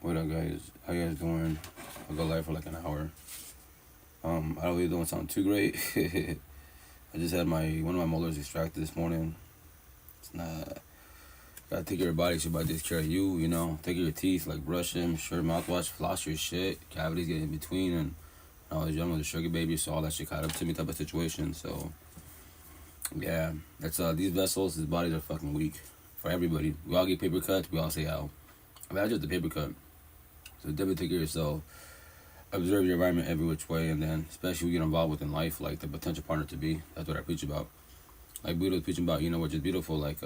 What up, guys? How you guys doing? I'll go live for like an hour. I don't really don't sound too great. I just had one of my molars extracted this morning. It's not. Gotta take care of your body, so about to take care of you. You know, take care of your teeth, like brush them, sure mouthwash, floss your shit. Cavities get in between, and I was young with a sugar baby, so all that shit caught up to me type of situation. So yeah, that's these vessels, these bodies are fucking weak for everybody. We all get paper cuts. We all say how. I mean, I just the paper cut. So definitely take care of yourself. Observe your environment every which way, and then especially when you get involved within life, like the potential partner to be. That's what I preach about. Like Buddha was preaching about, which is beautiful, like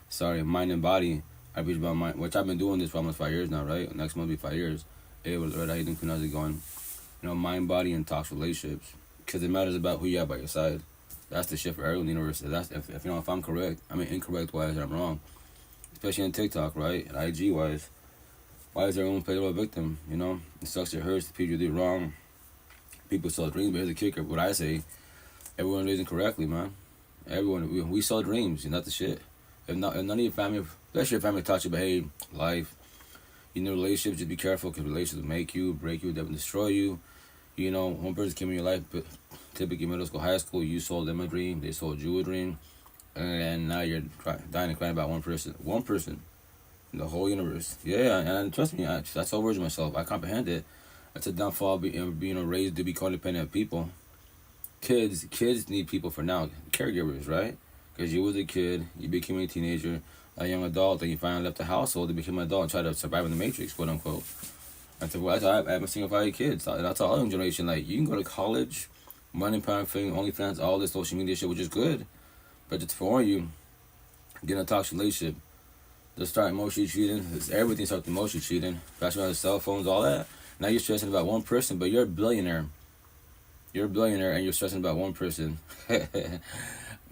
sorry, mind and body. I preach about mind, which I've been doing this for almost 5 years now, right? Next month will be 5 years. Hey, what are you doing? How's it going? Mind, body, and toxic relationships, because it matters about who you have by your side. That's the shit for everyone in the universe. That's if I'm correct, I mean incorrect wise, I'm wrong. Especially on TikTok, right? And IG wise. Why is everyone play a victim? It sucks, it hurts, people do wrong. People sell dreams, but here's the kicker. What I say, everyone raising correctly, man. Everyone, we sell dreams, not the shit. If none of your family, especially your family taught you about, hey, life, relationships, just be careful, because relationships will make you, break you, they will destroy you. One person came in your life, typically middle school, high school, you sold them a dream, they sold you a dream. And now you're dying and crying about one person in the whole universe. Yeah, and trust me, I told words to myself. I comprehend it. That's a downfall of being raised to be codependent people. Kids need people for now. Caregivers, right? Because you was a kid, you became a teenager, a young adult, and you finally left the household and became an adult and tried to survive in the matrix, quote unquote. I have a single 5 kids. That's all young generation. Like, you can go to college, money, power, fame, OnlyFans, all this social media shit, which is good. But just to warn you, get in a toxic relationship. Just start emotionally cheating. Everything starts emotionally cheating. Passing around cell phones, all that. Now you're stressing about one person, but you're a billionaire. You're a billionaire and you're stressing about one person.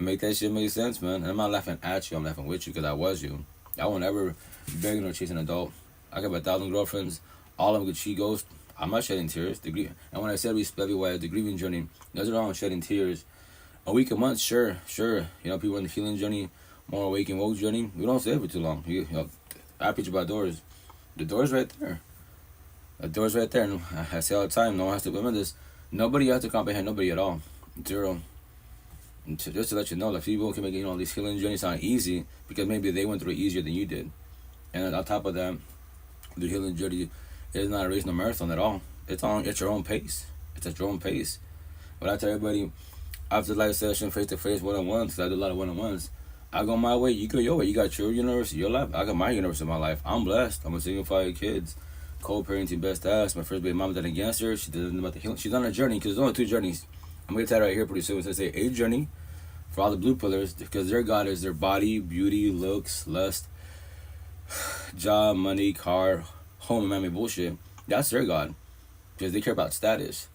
Make that shit make sense, man. And I'm not laughing at you, I'm laughing with you, because I was you. I won't ever beg or chase an adult. I got 1,000 girlfriends. All of them could cheat ghost. I'm not shedding tears. And when I said respect everywhere, the grieving journey, there's wrong with shedding tears. A week, a month, sure. People on the healing journey, more awake and woke journey. We don't stay for too long. I preach about doors. The door's right there. The door's right there. And I say all the time, no one has to remember this. Nobody has to comprehend nobody at all. Zero. And just to let you know, that people can make these healing journeys sound easy because maybe they went through it easier than you did. And on top of that, the healing journey is not a race, no marathon at all. It's your own pace. It's at your own pace. But I tell everybody, after live session, face-to-face, one-on-ones, because I do a lot of one-on-ones, I go my way, you go your way. You got your universe, your life. I got my universe in my life. I'm blessed. I'm a single 5 kids. Co-parenting, best ass. My first baby mom did against her. She did about the healing. She's on a journey, because there's only 2 journeys. I'm going to tell you right here pretty soon. So I say a journey for all the blue pillars, because their God is their body, beauty, looks, lust, job, money, car, home, and bullshit. That's their God, because they care about status.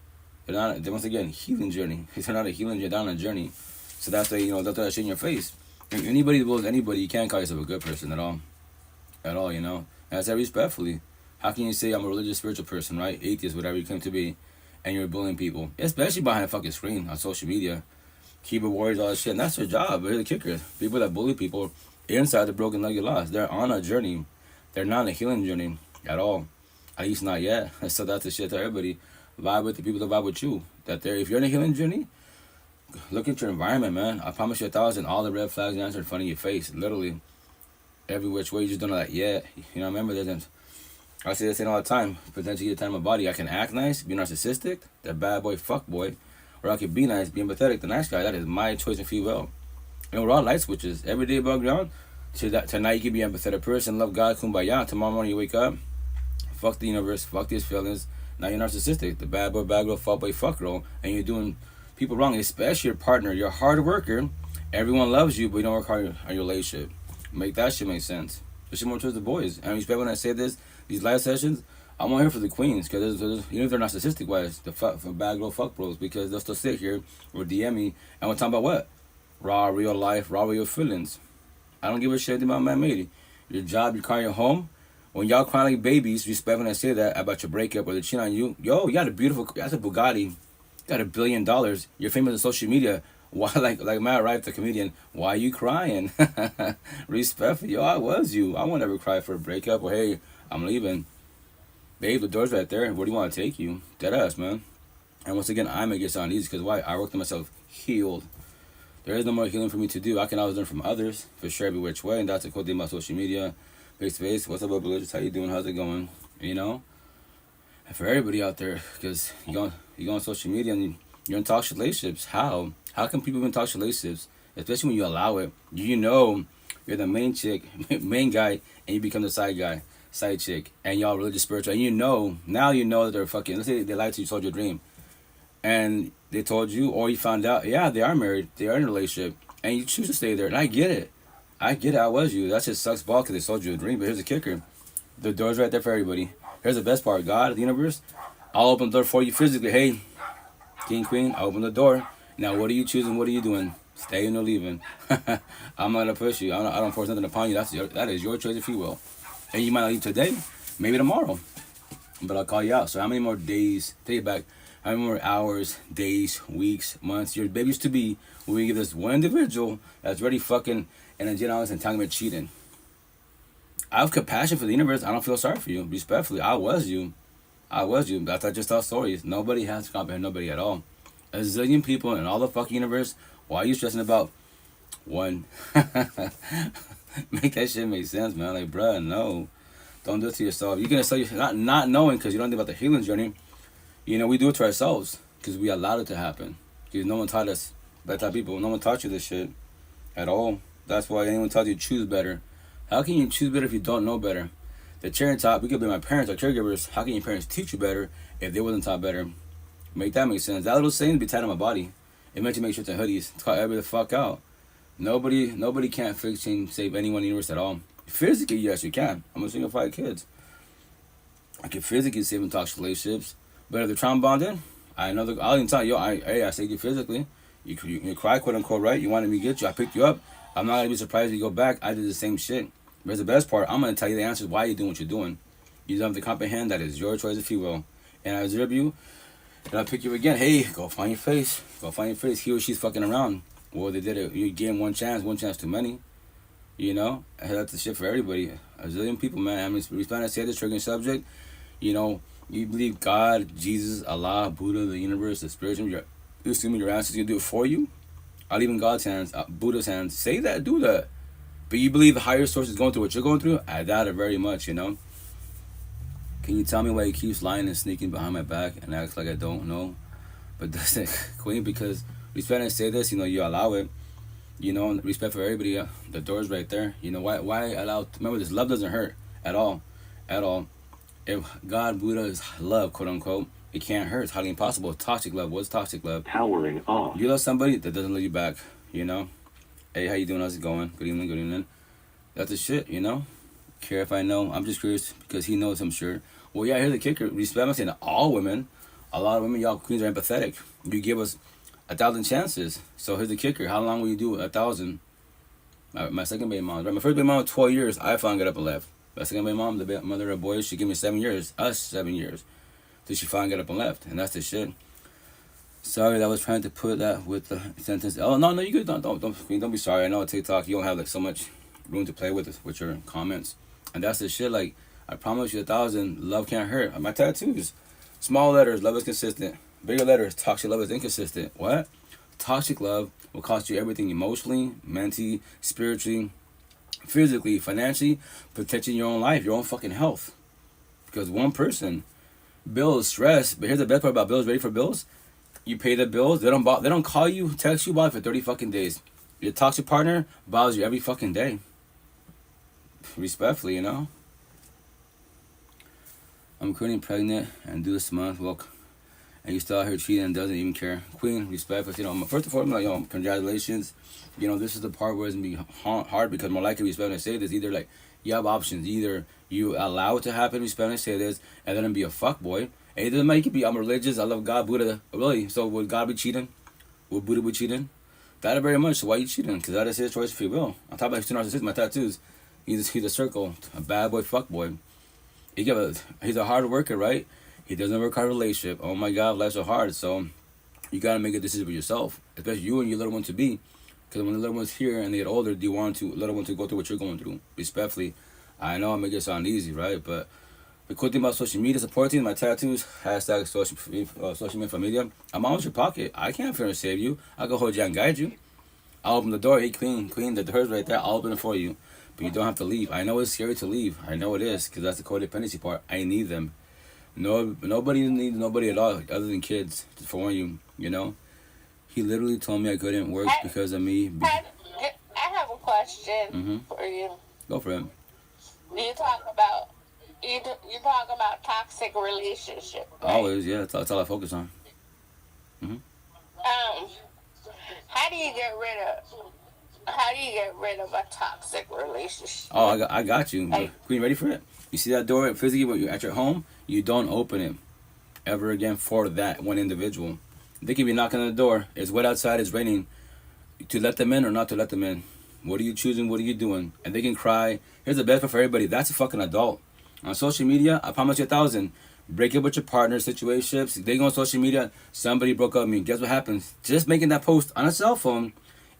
They're not, once again, healing journey. They're not a healing journey, they're on a journey. So that's why, that's why I shit in your face. If anybody blows anybody, you can't call yourself a good person at all. And I say respectfully. How can you say I'm a religious, spiritual person, right? Atheist, whatever you claim to be, and you're bullying people, especially behind a fucking screen on social media, keyboard warriors, all that shit, and that's their job. But here's the kicker: people that bully people inside the broken nugget lost. They're on a journey. They're not on a healing journey at all. At least not yet. So that's the shit to everybody. Vibe with the people that vibe with you. If you're in a healing journey, look at your environment, man. I promise you 1,000, all the red flags answered in front of your face, literally. Every which way, you just don't know that yet. Remember, I say this all the time. Potentially get time in my body. I can act nice, be narcissistic, the bad boy, fuck boy, or I can be nice, be empathetic, the nice guy. That is my choice and free will. And we're all light switches. Every day above ground. Tonight you can be an empathetic person, love God, kumbaya. Tomorrow morning you wake up, fuck the universe, fuck these feelings. Now you're narcissistic, the bad boy, bad girl, fuck boy, fuck girl, and you're doing people wrong, especially your partner. You're a hard worker. Everyone loves you, but you don't work hard on your relationship. Make that shit make sense. Especially more towards the boys. And respect when I say this, these live sessions, I'm on here for the queens, because even if they're narcissistic wise, the for bad girl fuck bros, because they'll still sit here or DM me, and we're talking about what? Raw, real life, raw, real feelings. I don't give a shit about my mate. Your job, your car, your home. When y'all crying like babies, respect when I say that about your breakup or the cheat on you. Yo, you got a beautiful, that's a Bugatti. You got $1 billion. You're famous on social media. Why, like Matt Rife, the comedian, why you crying? Respectfully, yo, I was you. I won't ever cry for a breakup or, hey, I'm leaving. Babe, the door's right there. Where do you want to take you? Deadass, man. And once again, I'm against on these because why? I worked on myself, healed. There is no more healing for me to do. I can always learn from others, for sure, every which way. And that's a cool thing about social media, face to face. What's up, religious? How you doing? How's it going? You know? And for everybody out there, because you go on social media and you're in toxic relationships. How? How can people be in toxic relationships? Especially when you allow it. You know you're the main chick, main guy, and you become the side chick, and y'all religious, spiritual, and now you know that they're fucking, let's say they lied to you, told you a dream, and they told you, or you found out, yeah, they are married, they are in a relationship, and you choose to stay there, and I get it, I was you, that just sucks ball, because they sold you a dream, but here's the kicker, the door's right there for everybody. Here's the best part, God, the universe, I'll open the door for you physically, hey, king, queen, I open the door, now what are you choosing, what are you doing, staying or leaving? I'm not gonna push you, I don't force nothing upon you, that is your choice if you will. And you might not leave today, maybe tomorrow. But I'll call you out. So how many more days, take it back, how many more hours, days, weeks, months, your babies to be, when we give this one individual that's already fucking in a generous entanglement cheating. I have compassion for the universe. I don't feel sorry for you. Respectfully, I was you. That's I just tell stories. Nobody has to comprehend nobody at all. A zillion people in all the fucking universe. Why are you stressing about one? Make that shit make sense, man. Like, bruh, no. Don't do it to yourself. You're going to sell yourself, not knowing because you don't think about the healing journey. You know, we do it to ourselves because we allowed it to happen. Because no one taught us, that type of people, no one taught you this shit at all. That's why anyone taught you to choose better. How can you choose better if you don't know better? The cherry top, we could be my parents or caregivers. How can your parents teach you better if they wasn't taught better? Make that make sense. That little saying be tied on my body. It meant to make shirts and hoodies. It's called every the fuck out. Nobody can't fix, change, save anyone in the universe at all. Physically, yes, you can. I'm a single 5 kids. I can physically save in toxic relationships, but if they're trauma bonded, I'll even tell you, I saved you physically. You cry, quote unquote, right? You wanted me to get you. I picked you up. I'm not gonna be surprised if you go back. I did the same shit. But the best part, I'm gonna tell you the answers why you're doing what you're doing. You don't have to comprehend. That is your choice, if you will. And I observe you, and I'll pick you again. Hey, go find your face. Go find your face. He or she's fucking around. Well, they did it. You gave them one chance too many. You know? And that's the shit for everybody. A zillion people, man. I mean, we find to say this triggering subject. You know, you believe God, Jesus, Allah, Buddha, the universe, the spiritual, you're assuming your ancestors can do it for you. I'll leave in God's hands, Buddha's hands. Say that, do that. But you believe the higher source is going through what you're going through? I doubt it very much, you know? Can you tell me why he keeps lying and sneaking behind my back and acts like I don't know? But that's it, Queen, because we try to say this, you know, you allow it. You know, respect for everybody. The door's right there. You know, why allow... Remember this, love doesn't hurt at all. At all. If God, Buddha is love, quote unquote, it can't hurt. It's highly impossible. Toxic love. What's toxic love? Powering off. You love somebody that doesn't love you back, you know? Hey, how you doing? How's it going? Good evening, good evening. That's the shit, you know? Care if I know? I'm just curious because he knows, I'm sure. Well, yeah, here's the kicker. Respect, I'm saying all women, a lot of women, y'all queens are empathetic. You give us 1,000 chances. So here's the kicker. How long will you do 1,000? My second baby mom, right? My first baby mom, 12 years, I finally got up and left. My second baby mom, the mother of boys, she gave me 7 years. Us, 7 years. Till she finally got up and left. And that's the shit. Sorry that I was trying to put that with the sentence. Oh, no, you good. Don't be sorry. I know on TikTok you don't have like so much room to play with your comments. And that's the shit. Like, I promise you 1,000, love can't hurt. My tattoos. Small letters, love is consistent. Bigger letters, toxic love is inconsistent. What? Toxic love will cost you everything emotionally, mentally, spiritually, physically, financially, protecting your own life, your own fucking health. Because one person, bills, stress, but here's the best part about bills, ready for bills? You pay the bills, they don't call you, text you about it for 30 fucking days. Your toxic partner bothers you every fucking day. Respectfully, you know? I'm currently pregnant and due this month, well, and you still out here cheating and doesn't even care. Queen, respect, you know, first of all, like, yo, congratulations. You know, this is the part where it's going to be hard because more likely, respect, when I say this, either like, you have options. Either you allow it to happen, respect, when I say this, and then be a fuckboy. And it doesn't make it be, I'm religious, I love God, Buddha. Really? So would God be cheating? Would Buddha be cheating? That very much. So why are you cheating? Because that is his choice if he will. On top of his two narcissists, my tattoos, he's a circle, a bad boy, fuckboy. He's a hard worker, right? He doesn't work hard relationship. Oh my God, life's so hard. So you gotta make a decision for yourself, especially you and your little one to be. Because when the little one's here and they get older, do you want to little one to go through what you're going through? Respectfully, I know I make it sound easy, right? But the cool thing about social media supporting my tattoos, hashtag social media familia, I'm always in your pocket. I can't fear and save you. I can hold you and guide you. I'll open the door. Hey, queen, the door's right there. I'll open it for you. But you don't have to leave. I know it's scary to leave. I know it is, because that's the codependency part. I need them. No, nobody needs nobody at all other than kids. Just for you, you know. He literally told me I couldn't work because of me. I have a question for you. Go for it. You talk about toxic relationships. Right? Always, yeah. That's all I focus on. How do you get rid of a toxic relationship? Oh, I got you. Queen, ready for it? You see that door physically when you're at your home? You don't open it ever again for that one individual. They can be knocking on the door. It's wet outside. It's raining. To let them in or not to let them in? What are you choosing? What are you doing? And they can cry. Here's the best part for everybody. That's a fucking adult. On social media, I promise you 1,000. Break up with your partner, situationships. They go on social media. Somebody broke up with me. Guess what happens? Just making that post on a cell phone,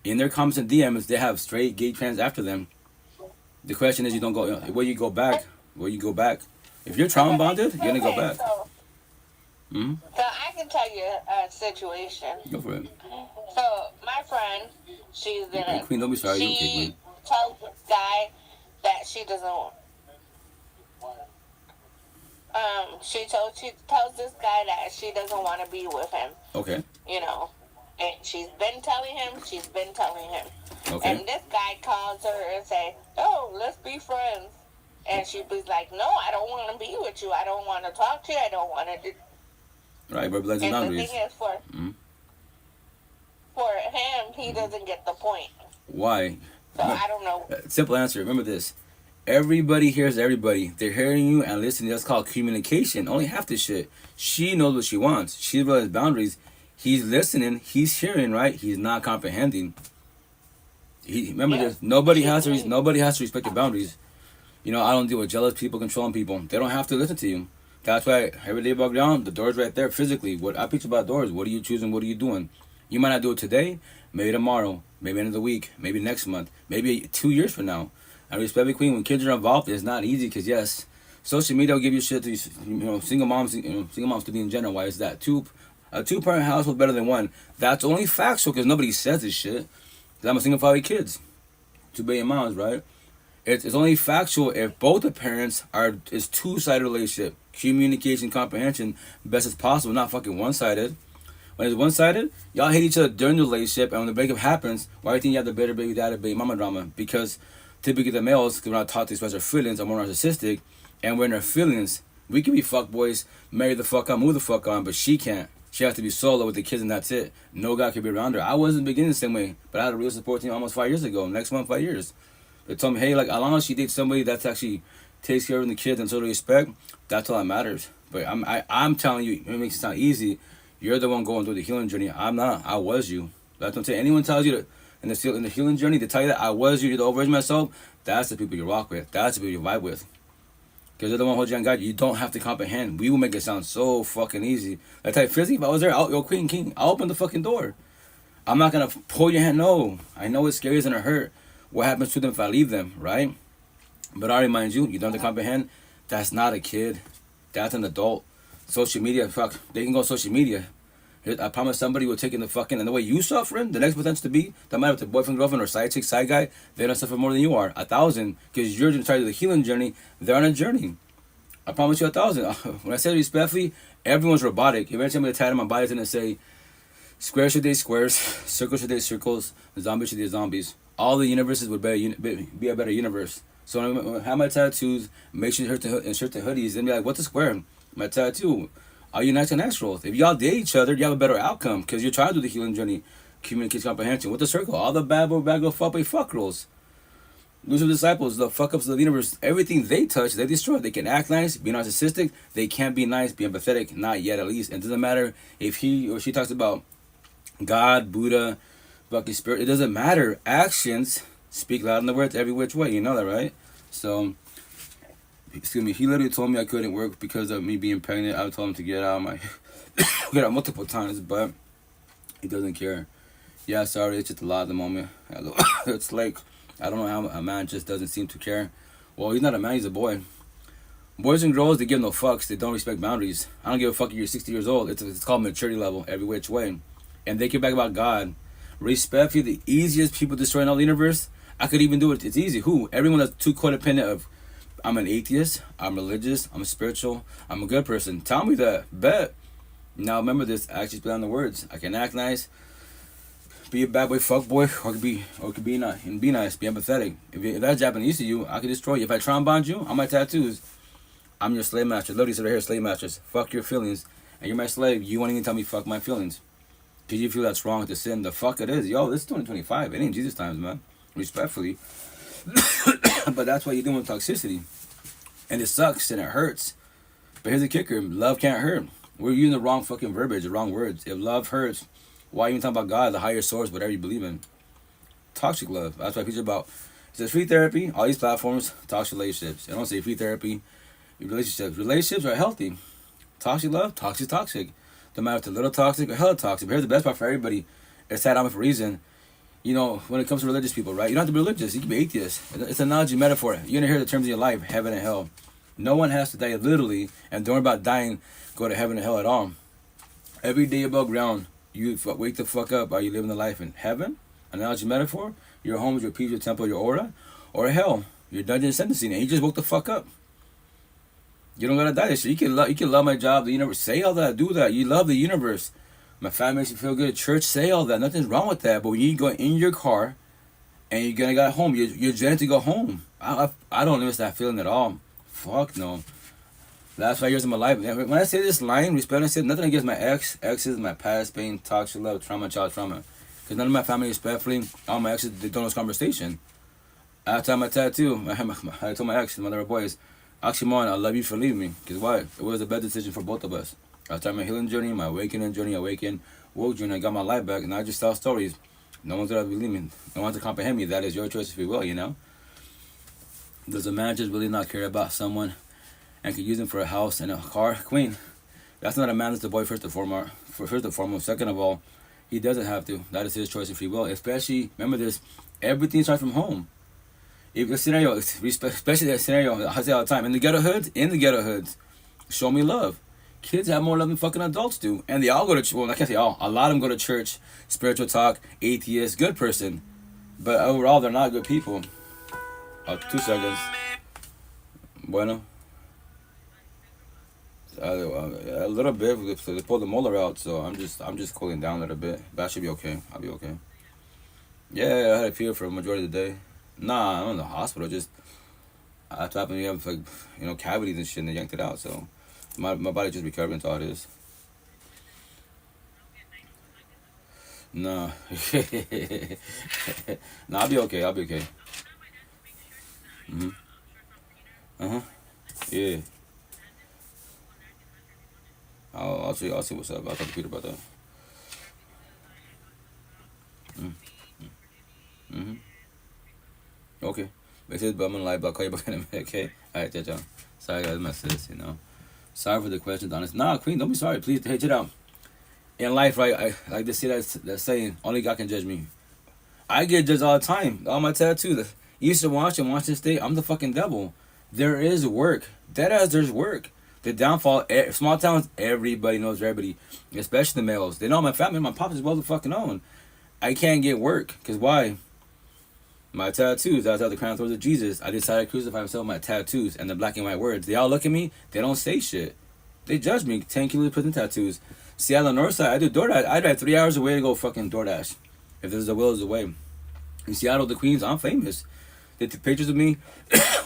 in their comments and DMs, they have straight gay trans after them. The question is, you don't go. Where you go back? Where you go back? If you're trauma bonded, you're gonna go back. So I can tell you a situation. Go for it. So my friend, she's in Hey, Queen, don't be sorry. she tells this guy that she doesn't want. She tells this guy that she doesn't want to be with him. Okay. You know, and she's been telling him. Okay. And this guy calls her and say, "Oh, let's be friends." And she was like, "No, I don't want to be with you. I don't want to talk to you. I don't want to do." Right, verbalizing and boundaries. The thing is, for him, he doesn't get the point. Why? So I don't know. Simple answer. Remember this. Everybody hears everybody. They're hearing you and listening. That's called communication. Only half the shit. She knows what she wants. She realizes boundaries. He's listening. He's hearing, right? He's not comprehending. Remember this. Nobody has to respect your boundaries. You know, I don't deal with jealous people, controlling people. They don't have to listen to you. That's why every day above ground, the door's right there physically. What I preach about doors. What are you choosing? What are you doing? You might not do it today. Maybe tomorrow. Maybe end of the week. Maybe next month. Maybe 2 years from now. I respect the queen. When kids are involved, it's not easy because yes, social media will give you shit to single moms. Single moms to be in general. Why is that? A two-parent household better than one. That's only factual because nobody says this shit. Because I'm a single father with kids, 2 billion moms, right? It's only factual if both the parents is 2-sided relationship, communication, comprehension, best as possible, not fucking one-sided. When it's one-sided, y'all hate each other during the relationship, and when the breakup happens, why do you think you have the better baby dad or baby mama drama? Because typically the males, because we're not taught to express our feelings, are more narcissistic, and we're in our feelings. We can be fuckboys, marry the fuck on, move the fuck on, but she can't. She has to be solo with the kids and that's it. No guy can be around her. I wasn't beginning the same way, but I had a real support team almost 5 years ago. Next month, 5 years. They told me, hey, like, as long as she dates somebody that's actually takes care of the kids and sort of respect, that's all that matters. But I'm telling you, it makes it sound easy. You're the one going through the healing journey. I'm not. I was you. That's what I'm saying. Anyone tells you that in the healing journey, to tell you that I was you, you're the old version of myself, that's the people you rock with. That's the people you vibe with. Because they're the one holding you on guide. You don't have to comprehend. We will make it sound so fucking easy. I tell you, physically, if I was there, yo, queen, king, I'll open the fucking door. I'm not going to pull your hand. No. I know it's scary, it's going to hurt. What happens to them if I leave them, right? But I remind you, you don't have to comprehend. That's not a kid. That's an adult. Social media, fuck, they can go on social media. I promise somebody will take in the fucking, and the way you suffering, the next potential to be, don't matter if the boyfriend, girlfriend, or side chick, side guy, they don't suffer more than you are. 1,000, because you're trying to do the healing journey, they're on a journey. I promise you 1,000. When I say respectfully, everyone's robotic. Eventually I'm going to tie my bodies in and say, squares should be squares, circles should be circles, zombies should be zombies. All the universes would be a better universe. So when I have my tattoos, make sure you insert the hoodies, and be like, what's a square? My tattoo. Are you nice and natural? If y'all date each other, you have a better outcome because you're trying to do the healing journey, communication, comprehension. With the circle, all the bad girl, fuck rules. Loser disciples, the fuck ups of the universe, everything they touch, they destroy. They can act nice, be narcissistic. They can't be nice, be empathetic, not yet at least. And it doesn't matter if he or she talks about God, Buddha, fucking spirit. It doesn't matter. Actions speak louder than the words every which way. You know that, right? So, excuse me. He literally told me I couldn't work because of me being pregnant. I told him to get out multiple times, but He doesn't care. Yeah, sorry, it's just a lot at the moment. It's like, I don't know how a man just doesn't seem to care. Well, he's not a man, he's a boy. Boys and girls, they give no fucks. They don't respect boundaries. I don't give a fuck if you're 60 years old. It's called maturity level every which way. And they get back about God. Respectfully, the easiest people destroying all the universe, I could even do it. It's easy. Who? Everyone that's too codependent of, I'm an atheist, I'm religious, I'm spiritual, I'm a good person. Tell me that. Bet. Now remember this, actions behind the words. I can act nice, be a bad boy, fuck boy, or could be nice, and be nice, be empathetic. If that's Japanese to you, I can destroy you. If I try and bond you on my tattoos, I'm your slave master. Literally said right here, slave masters. Fuck your feelings. And you're my slave. You won't even tell me fuck my feelings. Because you feel that's wrong to sin. The fuck it is. Yo, this is 2025. It ain't Jesus times, man. Respectfully. But that's what you're doing with toxicity. And it sucks and it hurts. But here's the kicker. Love can't hurt. We're using the wrong fucking verbiage, the wrong words. If love hurts, why even talk about God, the higher source, whatever you believe in? Toxic love. That's what I preach about. It says free therapy, all these platforms, toxic relationships. I don't say free therapy, relationships. Relationships are healthy. Toxic love, toxic. No matter if it's a little toxic or hella toxic. But here's the best part for everybody. It's that I'm for a reason. You know, when it comes to religious people, right? You don't have to be religious. You can be atheist. It's an analogy, metaphor. You're going to hear the terms of your life, heaven and hell. No one has to die literally, and don't worry about dying, go to heaven and hell at all. Every day above ground, you wake the fuck up. Are you living the life in heaven? Analogy, metaphor. Your home is your peace, your temple, your aura. Or hell, your dungeon sentencing. And you just woke the fuck up. You don't gotta die this shit. You can love my job, the universe. Say all that, do that. You love the universe. My family makes you feel good. Church, say all that. Nothing's wrong with that. But when you go in your car and you're gonna go home, you're dreading to go home. I don't miss that feeling at all. Fuck no. Last 5 years of my life. When I say this line, respect, I said nothing against my exes, my past pain, toxic love, trauma, child trauma. Because none of my family, respectfully, all my exes, they don't know this conversation. After my tattoo, I told my ex, my little boys, Oxymon, I love you for leaving me. Because why? It was a bad decision for both of us. After my healing journey, my awakening journey, woke journey, I got my life back, and I just tell stories. No one's gonna believe me. No one's to comprehend me. That is your choice if you will, you know? Does a man just really not care about someone and could use them for a house and a car? Queen, that's not a man, that's the boy first and foremost. Second of all, he doesn't have to. That is his choice and free will. Especially, remember this, everything starts from home. If the scenario, especially that scenario, I say all the time, in the ghetto hoods, show me love. Kids have more love than fucking adults do. And they all go to church. Well, I can't say all. A lot of them go to church, spiritual talk, atheist, good person. But overall, they're not good people. 2 seconds. Bueno. A little bit. They pulled the molar out, so I'm just cooling down a little bit. But I should be okay. I'll be okay. Yeah, I had a fever for a majority of the day. Nah, I'm in the hospital. Just after happened, you have like cavities and shit, and they yanked it out. So my body just recovering. That's all it is. Nah. Nah, I'll be okay. Yeah. I'll see what's up. I'll talk to Peter about that. Mm-hmm. Okay. This is Bum and Live. I'll call you back in a minute, okay? Alright, ciao. Sorry, guys, my sis, Sorry for the questions, honest. Nah, Queen, don't be sorry. Please, hey, check it out. In life, right, I like to see that saying, only God can judge me. I get judged all the time. All my tattoos. Eastern Washington State, I'm the fucking devil. There is work. Deadass, there's work. The downfall, small towns, everybody knows everybody, especially the males. They know my family, my pops is well the fucking own. I can't get work, because why? My tattoos, I was at the crown throws of Jesus. I decided to crucify myself with my tattoos and the black and white words. They all look at me, they don't say shit. They judge me, 10 kilos prison tattoos. Seattle on the north side, I do DoorDash. I drive 3 hours away to go fucking DoorDash. If there's a will, there's a way. In Seattle, the Queens, I'm famous. They took pictures of me.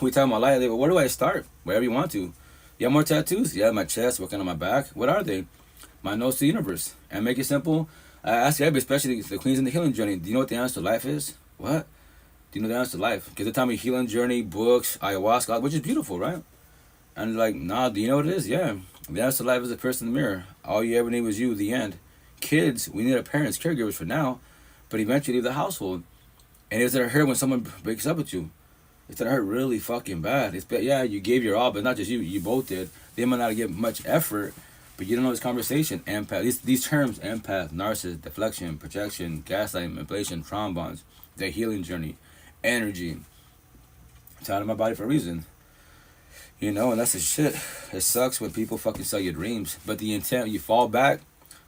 We talk about life. They go, where do I start? Wherever you want to. You have more tattoos? Yeah, my chest, working on my back. What are they? My nose to the universe. And make it simple. I ask everybody, especially the Queens in the healing journey, do you know what the answer to life is? What? Do you know the answer to life? Because they tell me healing journey, books, ayahuasca, which is beautiful, right? And like, nah, do you know what it is? Yeah. The answer to life is a person in the mirror. All you ever need was you, the end. Kids, we need our parents, caregivers for now, but eventually leave the household. And it's gonna hurt when someone breaks up with you. It's gonna hurt really fucking bad. Yeah, you gave your all, but not just you. You both did. They might not give much effort, But you don't know this conversation. Empath. These terms: empath, narcissist, deflection, projection, gaslighting, manipulation, trauma bonds, their healing journey, energy. It's out of my body for a reason. You know, and that's the shit. It sucks when people fucking sell your dreams. But the intent, you fall back,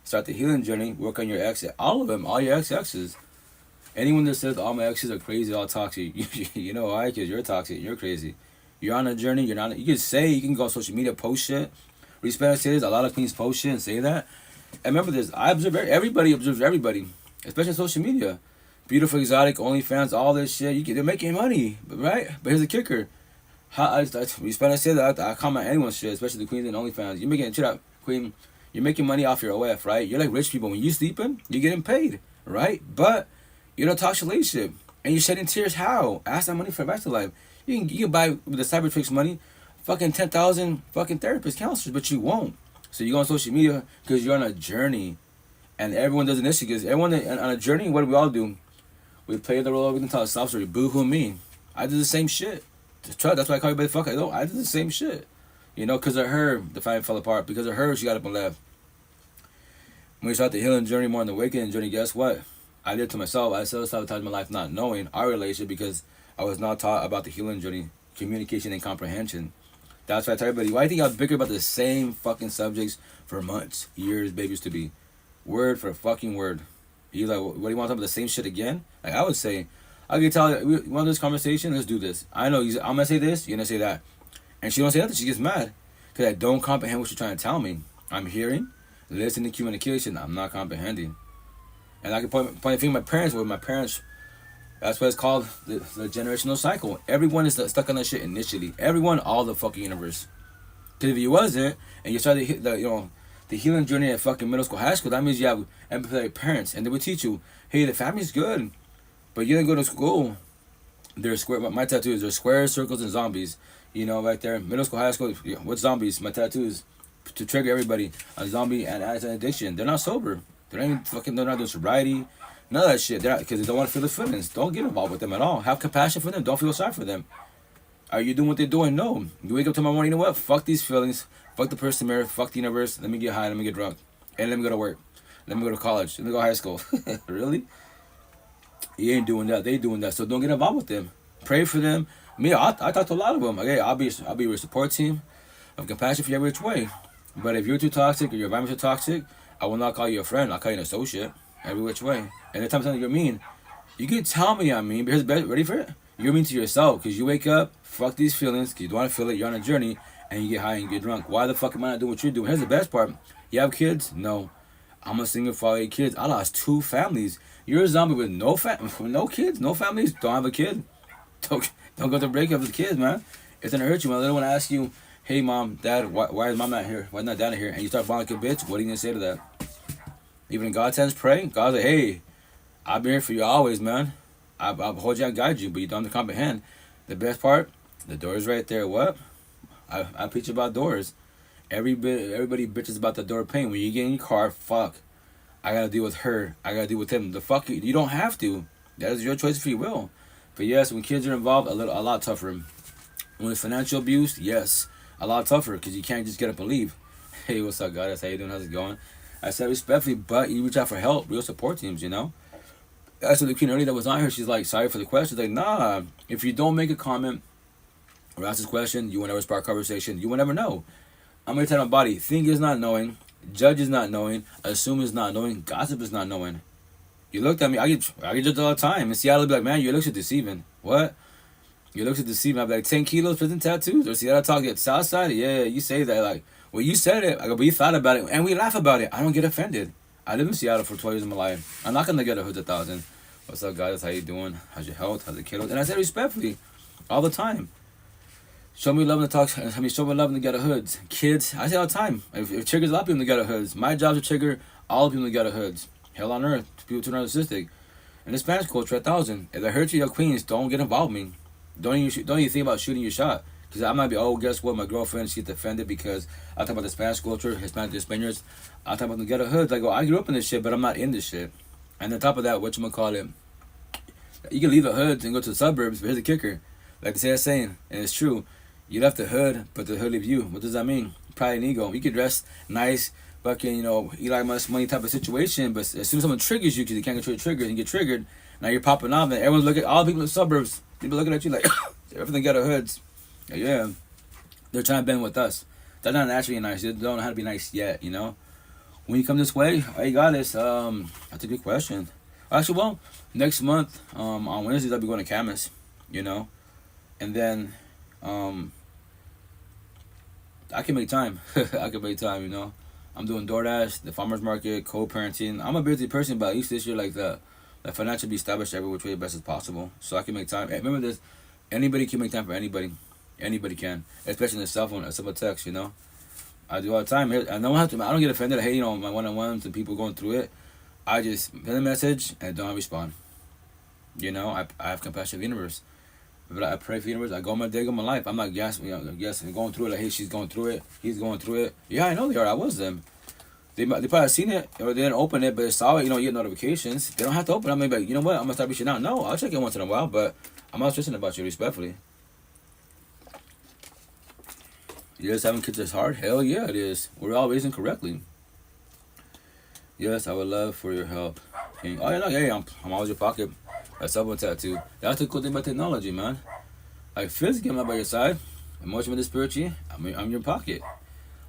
start the healing journey, work on your exes. All of them, all your exes. Anyone that says all my exes are crazy, all toxic, you know why? Because you're toxic, you're crazy. You're on a journey, you're not. You can say, you can go on social media, post shit. Respect says a lot of queens post shit and say that. And remember this, I observe everybody observes everybody, especially on social media. Beautiful, exotic, OnlyFans, all this shit. They're making money, right? But here's the kicker. Respect I say that I comment anyone's shit, especially the queens and OnlyFans. You're making shit up, queen. You're making money off your OF, right? You're like rich people. When you sleeping, you're getting paid, right? But you're in a toxic relationship and you're shedding tears. How? Ask that money for the rest of life. You can buy with the Cybertrix money, fucking 10,000 fucking therapists, counselors, but you won't. So you go on social media because you're on a journey, and everyone does an issue. Because everyone on a journey, what do we all do? We play the role. We can tell a sob story. Boo-hoo me. I did the same shit. That's why I call you by the fuck. I did the same shit. You know, because of her, the family fell apart. Because of her, she got up and left. When we start the healing journey, more than the awakening journey, guess what? I did to myself. I self-sabotaged my life not knowing our relationship because I was not taught about the healing journey, communication and comprehension. That's why I tell everybody, why do you think I was bicker about the same fucking subjects for months, years, babies to be? Word for fucking word. You like, what do you want to talk about the same shit again? Like I would say, I could tell you, you want this conversation? Let's do this. I know, I'm going to say this, you're going to say that. And she don't say nothing, she gets mad. Because I don't comprehend what you're trying to tell me. I'm hearing, listening, communication, I'm not comprehending. And I can point a finger at my parents, where my parents, that's what it's called, the generational cycle. Everyone is stuck on that shit initially. Everyone, all the fucking universe. Because if you wasn't, and you started the healing journey at fucking middle school, high school, that means you have empathetic parents. And they would teach you, hey, the family's good, but you didn't go to school. There's square. My tattoos, there's squares, circles, and zombies. You know, right there. Middle school, high school, what's zombies? My tattoos, to trigger everybody. A zombie and addiction. They're not sober. They're not doing sobriety. None of that shit. They're not, because they don't want to feel the feelings. Don't get involved with them at all. Have compassion for them. Don't feel sorry for them. Are you doing what they're doing? No. You wake up tomorrow morning, you know what? Fuck these feelings. Fuck the person mirror. Fuck the universe. Let me get high. Let me get drunk. And let me go to work. Let me go to college. Let me go to high school. Really? You ain't doing that. They doing that. So don't get involved with them. Pray for them. Me, I talk to a lot of them. Okay, I'll be your support team. I have compassion for you every which way. But if you're too toxic or your environment's too toxic, I will not call you a friend. I'll call you an associate. Every which way. And the time you're mean, you can tell me I'm mean, but here's the best. Ready for it? You're mean to yourself because you wake up, fuck these feelings, because you don't want to feel it, you're on a journey, and you get high and you get drunk. Why the fuck am I not doing what you're doing? Here's the best part. You have kids? No. I'm a single father, 8 kids. I lost 2 families. You're a zombie with no kids, no families. Don't have a kid. Don't go to breakup with kids, man. It's gonna hurt you. When a little one asks you, hey mom, dad, why is mom not here? Why is not dad here? And you start falling like a bitch, what are you gonna say to that? Even in God's hands, pray. God's like, hey, I'll be here for you always, man. I'll hold you, I'll guide you, but you don't have to comprehend. The best part, the door is right there. What? I preach about doors. Everybody bitches about the door pain. When you get in your car, fuck. I gotta deal with her. I gotta deal with him. The fuck you don't have to. That is your choice if you will. But yes, when kids are involved, a lot tougher. When it's financial abuse, yes, a lot tougher because you can't just get up and leave. Hey, what's up, guys? How you doing? How's it going? I said respectfully, but you reach out for help, real support teams, you know? I said the queen earlier that was on here, she's like, sorry for the question. Like, nah, if you don't make a comment or ask this question, you will never spark conversation. You will never know. I'm going to tell my body, think is not knowing, judge is not knowing, assume is not knowing, gossip is not knowing. You looked at me, I get judged all the time. In Seattle, I'll be like, man, your looks are deceiving. What? Your looks are deceiving. I'll be like, 10 kilos, prison tattoos? Or Seattle talk at Southside? Yeah, you say that. Like, well, you said it. I go, but you thought about it. And we laugh about it. I don't get offended. I live in Seattle for 12 years of my life. I'm not going to get a hood 1,000. What's up, guys? How you doing? How's your health? How's the kiddos? And I said respectfully all the time. Show me love in the talk. Show me love in the ghetto hoods. Kids, I say all the time. If triggers a lot of people in the ghetto hoods. My job is to trigger all the people in the ghetto hoods. Hell on earth. People too narcissistic. In the Spanish culture, 1,000. If I hurt you, your queens, don't get involved with me. Don't even think about shooting your shot. Because I might be, oh, guess what? My girlfriend, she gets offended because I talk about the Spanish culture, Hispanic, the Spaniards. I talk about the ghetto hoods. I go, I grew up in this shit, but I'm not in this shit. And on top of that, whatchamacallit, you can leave the hoods and go to the suburbs, but here's the kicker. Like they say that saying, and it's true. You left the hood, but the hood leave you. What does that mean? pride and ego. You can dress nice, fucking, Elon Musk money type of situation, but as soon as someone triggers you because you can't control your triggers and get triggered, now you're popping off, and everyone's looking, all the people in the suburbs, people looking at you like, everything got a hoods. Yeah, they're trying to bend with us. They're not naturally nice. They don't know how to be nice yet, When you come this way, hey, got this. That's a good question. Actually, well, next month, on Wednesdays, I'll be going to Camas, and then, I can make time. I can make time, I'm doing DoorDash, the farmer's market, co-parenting. I'm a busy person, but at least this year, like the financial be established every which way best as possible, so I can make time. Hey, remember this: anybody can make time for anybody. Anybody can, especially in the cell phone, a simple text. I do all the time. I don't get offended. I hate my one-on-ones and people going through it. I just send a message and don't respond. I have compassion of the universe. But I pray for the universe. I go my day, go my life. I'm not guessing, going through it. Like, hey, she's going through it. He's going through it. Yeah, I know they are. I was them. They probably seen it or they didn't open it, but they saw it. You get notifications. They don't have to open it. I'm like, you know what? I'm gonna start reaching out. No, I'll check it once in a while, but I'm not stressing about you, respectfully. Yes, having kids is hard. Hell yeah, it is. We're all raising correctly. Yes, I would love for your help. Oh yeah, no, yeah, I'm always your pocket. A cell phone tattoo. That's the cool thing about technology, man. Like, physically, I'm not by your side. Emotionally, spiritually, I'm your pocket.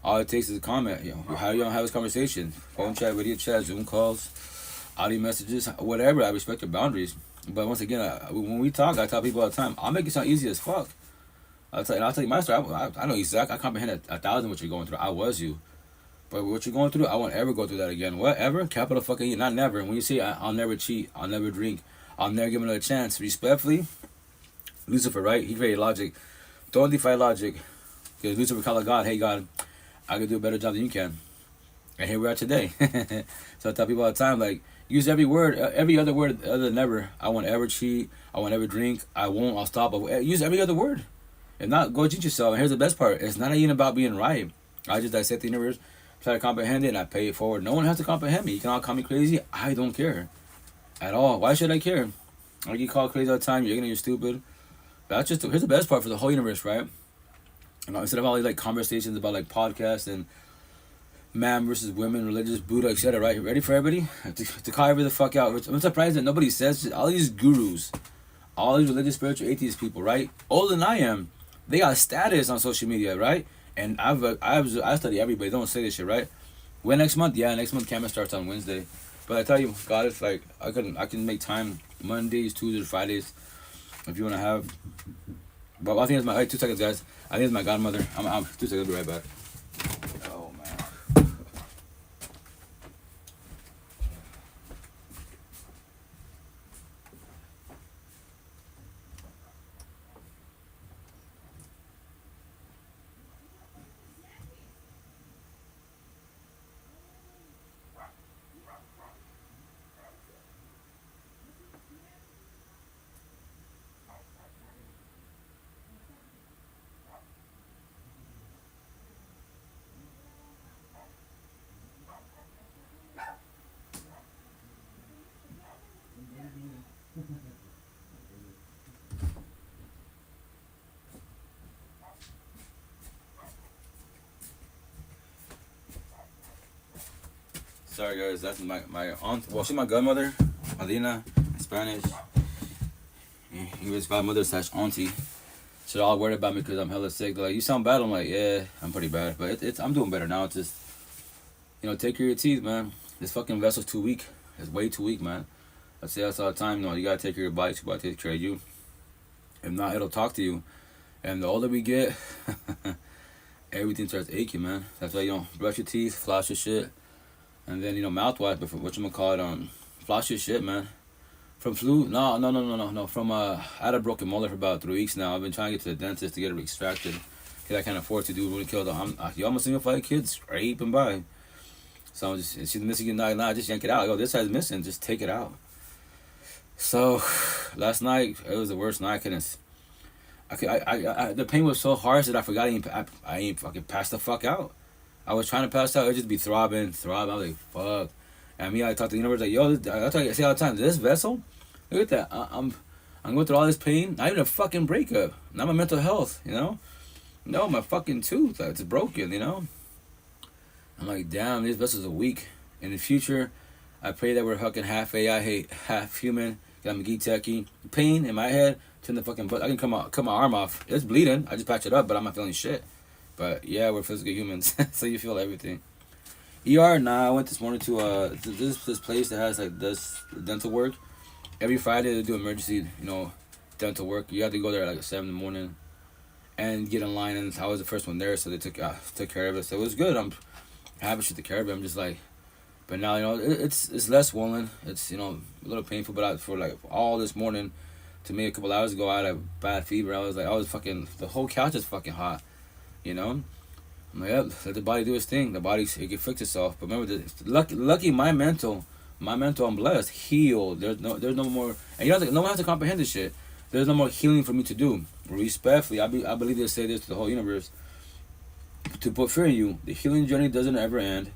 All it takes is a comment. How do you have this conversation? Phone chat, video chat, Zoom calls, audio messages, whatever. I respect your boundaries. But once again, when we talk, I tell people all the time, I'll make it sound easy as fuck. I'll tell you my story. I know exactly. I comprehend 1,000 what you're going through. I was you. But what you're going through, I won't ever go through that again. Whatever? Capital fucking E, not never. When you say I'll never cheat, I'll never drink, I'll never give another chance. Respectfully, Lucifer, right? He created logic. Don't defy logic. Because Lucifer called God, hey God, I can do a better job than you can. And here we are today. So I tell people all the time, like, use every word, every other word other than never. I won't ever cheat. I won't ever drink. I won't. I'll stop. Use every other word. If not, go cheat yourself. And here's the best part. It's not even about being right. I just dissect the universe, try to comprehend it, and I pay it forward. No one has to comprehend me. You can all call me crazy. I don't care. At all. Why should I care? I get called crazy all the time. You're stupid. That's just, here's the best part for the whole universe, right? Instead of all these like conversations about like podcasts and man versus women, religious, Buddha, etc. Right? Ready for everybody to call everybody the fuck out. I'm surprised that nobody says all these gurus, all these religious, spiritual, atheist people, right? Older than I am, they got status on social media, right? And I study everybody. They don't say this shit, right? When next month? Yeah, next month camera starts on Wednesday. But I tell you, God, it's like I can make time Mondays, Tuesdays, Fridays, if you wanna have. But I think it's my 2 seconds, guys. I think it's my godmother. I'm 2 seconds. I'll be right back. Oh man. Sorry guys, that's my aunt. Well, she's my godmother, Adina, in Spanish. English godmother / auntie. She's all worried about me because I'm hella sick. They're like, you sound bad. I'm like, yeah, I'm pretty bad, but I'm doing better now. It's just, take care of your teeth, man. This fucking vessel's too weak. It's way too weak, man. I say that all the time. You gotta take care of your body. It's about to take care of you. If not, it'll talk to you. And the older we get, everything starts aching, man. That's why brush your teeth, floss your shit. And then, mouthwash, but whatchamacallit, floss your shit, man. From flu? No. From, I had a broken molar for about 3 weeks now. I've been trying to get to the dentist to get it extracted. Because I can't afford to do it. Really kill them. You almost single-flight kids scraping by. So I'm just, she's missing it now. Just yank it out. This side's missing. Just take it out. So, last night, it was the worst night. The pain was so harsh that I forgot I ain't fucking passed the fuck out. I was trying to pass out, it would just be throbbing. I was like, fuck. And I talked to the universe, like, yo, I say all the time, this vessel, look at that. I'm going through all this pain. Not even a fucking breakup. Not my mental health, No, my fucking tooth, it's broken, I'm like, damn, these vessels are weak. In the future, I pray that we're fucking half AI, half human. I'm a geek techie. Pain in my head, turn the fucking butt. I can cut my arm off. It's bleeding. I just patch it up, but I'm not feeling shit. But yeah, we're physical humans, so you feel everything. ER, nah, I went this morning to this place that has like this dental work. Every Friday they do emergency, dental work. You have to go there at like 7 in the morning and get in line, and I was the first one there, so they took care of it. So it was good. I'm happy to take care of it. I'm just like, but now it's less swollen. It's a little painful, but for like all this morning, to me a couple hours ago I had a bad fever. I was fucking, the whole couch is fucking hot, I'm like, yeah, let the body do its thing. The body, it can fix itself. But remember, lucky my mental, I'm blessed, healed. There's no more, and no one has to comprehend this shit. There's no more healing for me to do. Respectfully, I believe they say this to the whole universe. To put fear in you, the healing journey doesn't ever end.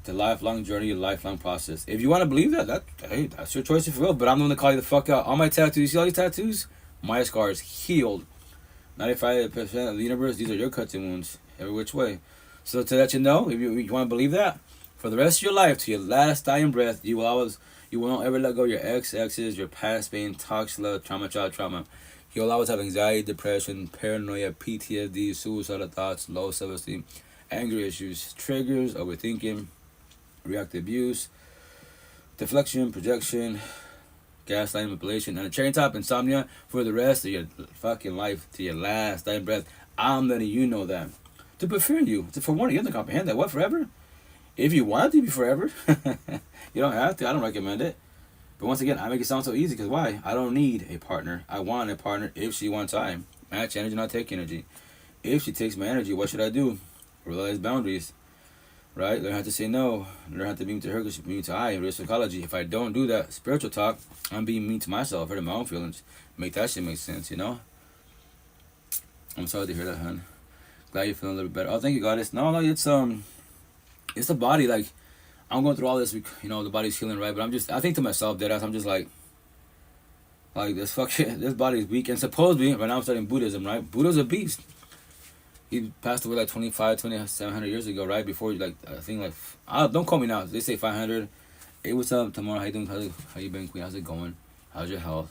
The lifelong journey, a lifelong process. If you want to believe that's your choice if you will. But I'm the one to call you the fuck out. All my tattoos, you see all these tattoos? My scars healed. 95% of the universe, these are your cuts and wounds, every which way. So to let you know, if you want to believe that, for the rest of your life, to your last dying breath, you will not ever let go of your exes, your past pain, toxic love, child trauma. You'll always have anxiety, depression, paranoia, PTSD, suicidal thoughts, low self-esteem, anger issues, triggers, overthinking, reactive abuse, deflection, projection, gaslighting, manipulation, and a cherry top, insomnia for the rest of your fucking life, to your last dying breath. I'm letting you know that. To prefer you, to forewarn you have to comprehend that. What, forever? If you want it to be forever, you don't have to. I don't recommend it. But once again, I make it sound so easy, because why? I don't need a partner. I want a partner if she wants time. Match energy, not take energy. If she takes my energy, what should I do? Realize boundaries. Right? Learn how to say no. Learn how to be mean to her because she's mean to I. Real psychology. If I don't do that, spiritual talk, I'm being mean to myself, hurting my own feelings. Make that shit make sense, I'm sorry to hear that, hon. Glad you're feeling a little better. Oh, thank you, Goddess. No, it's the body. Like, I'm going through all this, the body's healing, right? But I think to myself, deadass, I'm just like this this body's weak. And supposedly, right now I'm studying Buddhism, right? Buddha's a beast. He passed away like 2,700 years ago, right? Before, I think, don't call me now. They say 500. Hey, what's up, tomorrow? How you doing? How you been, Queen? How's it going? How's your health?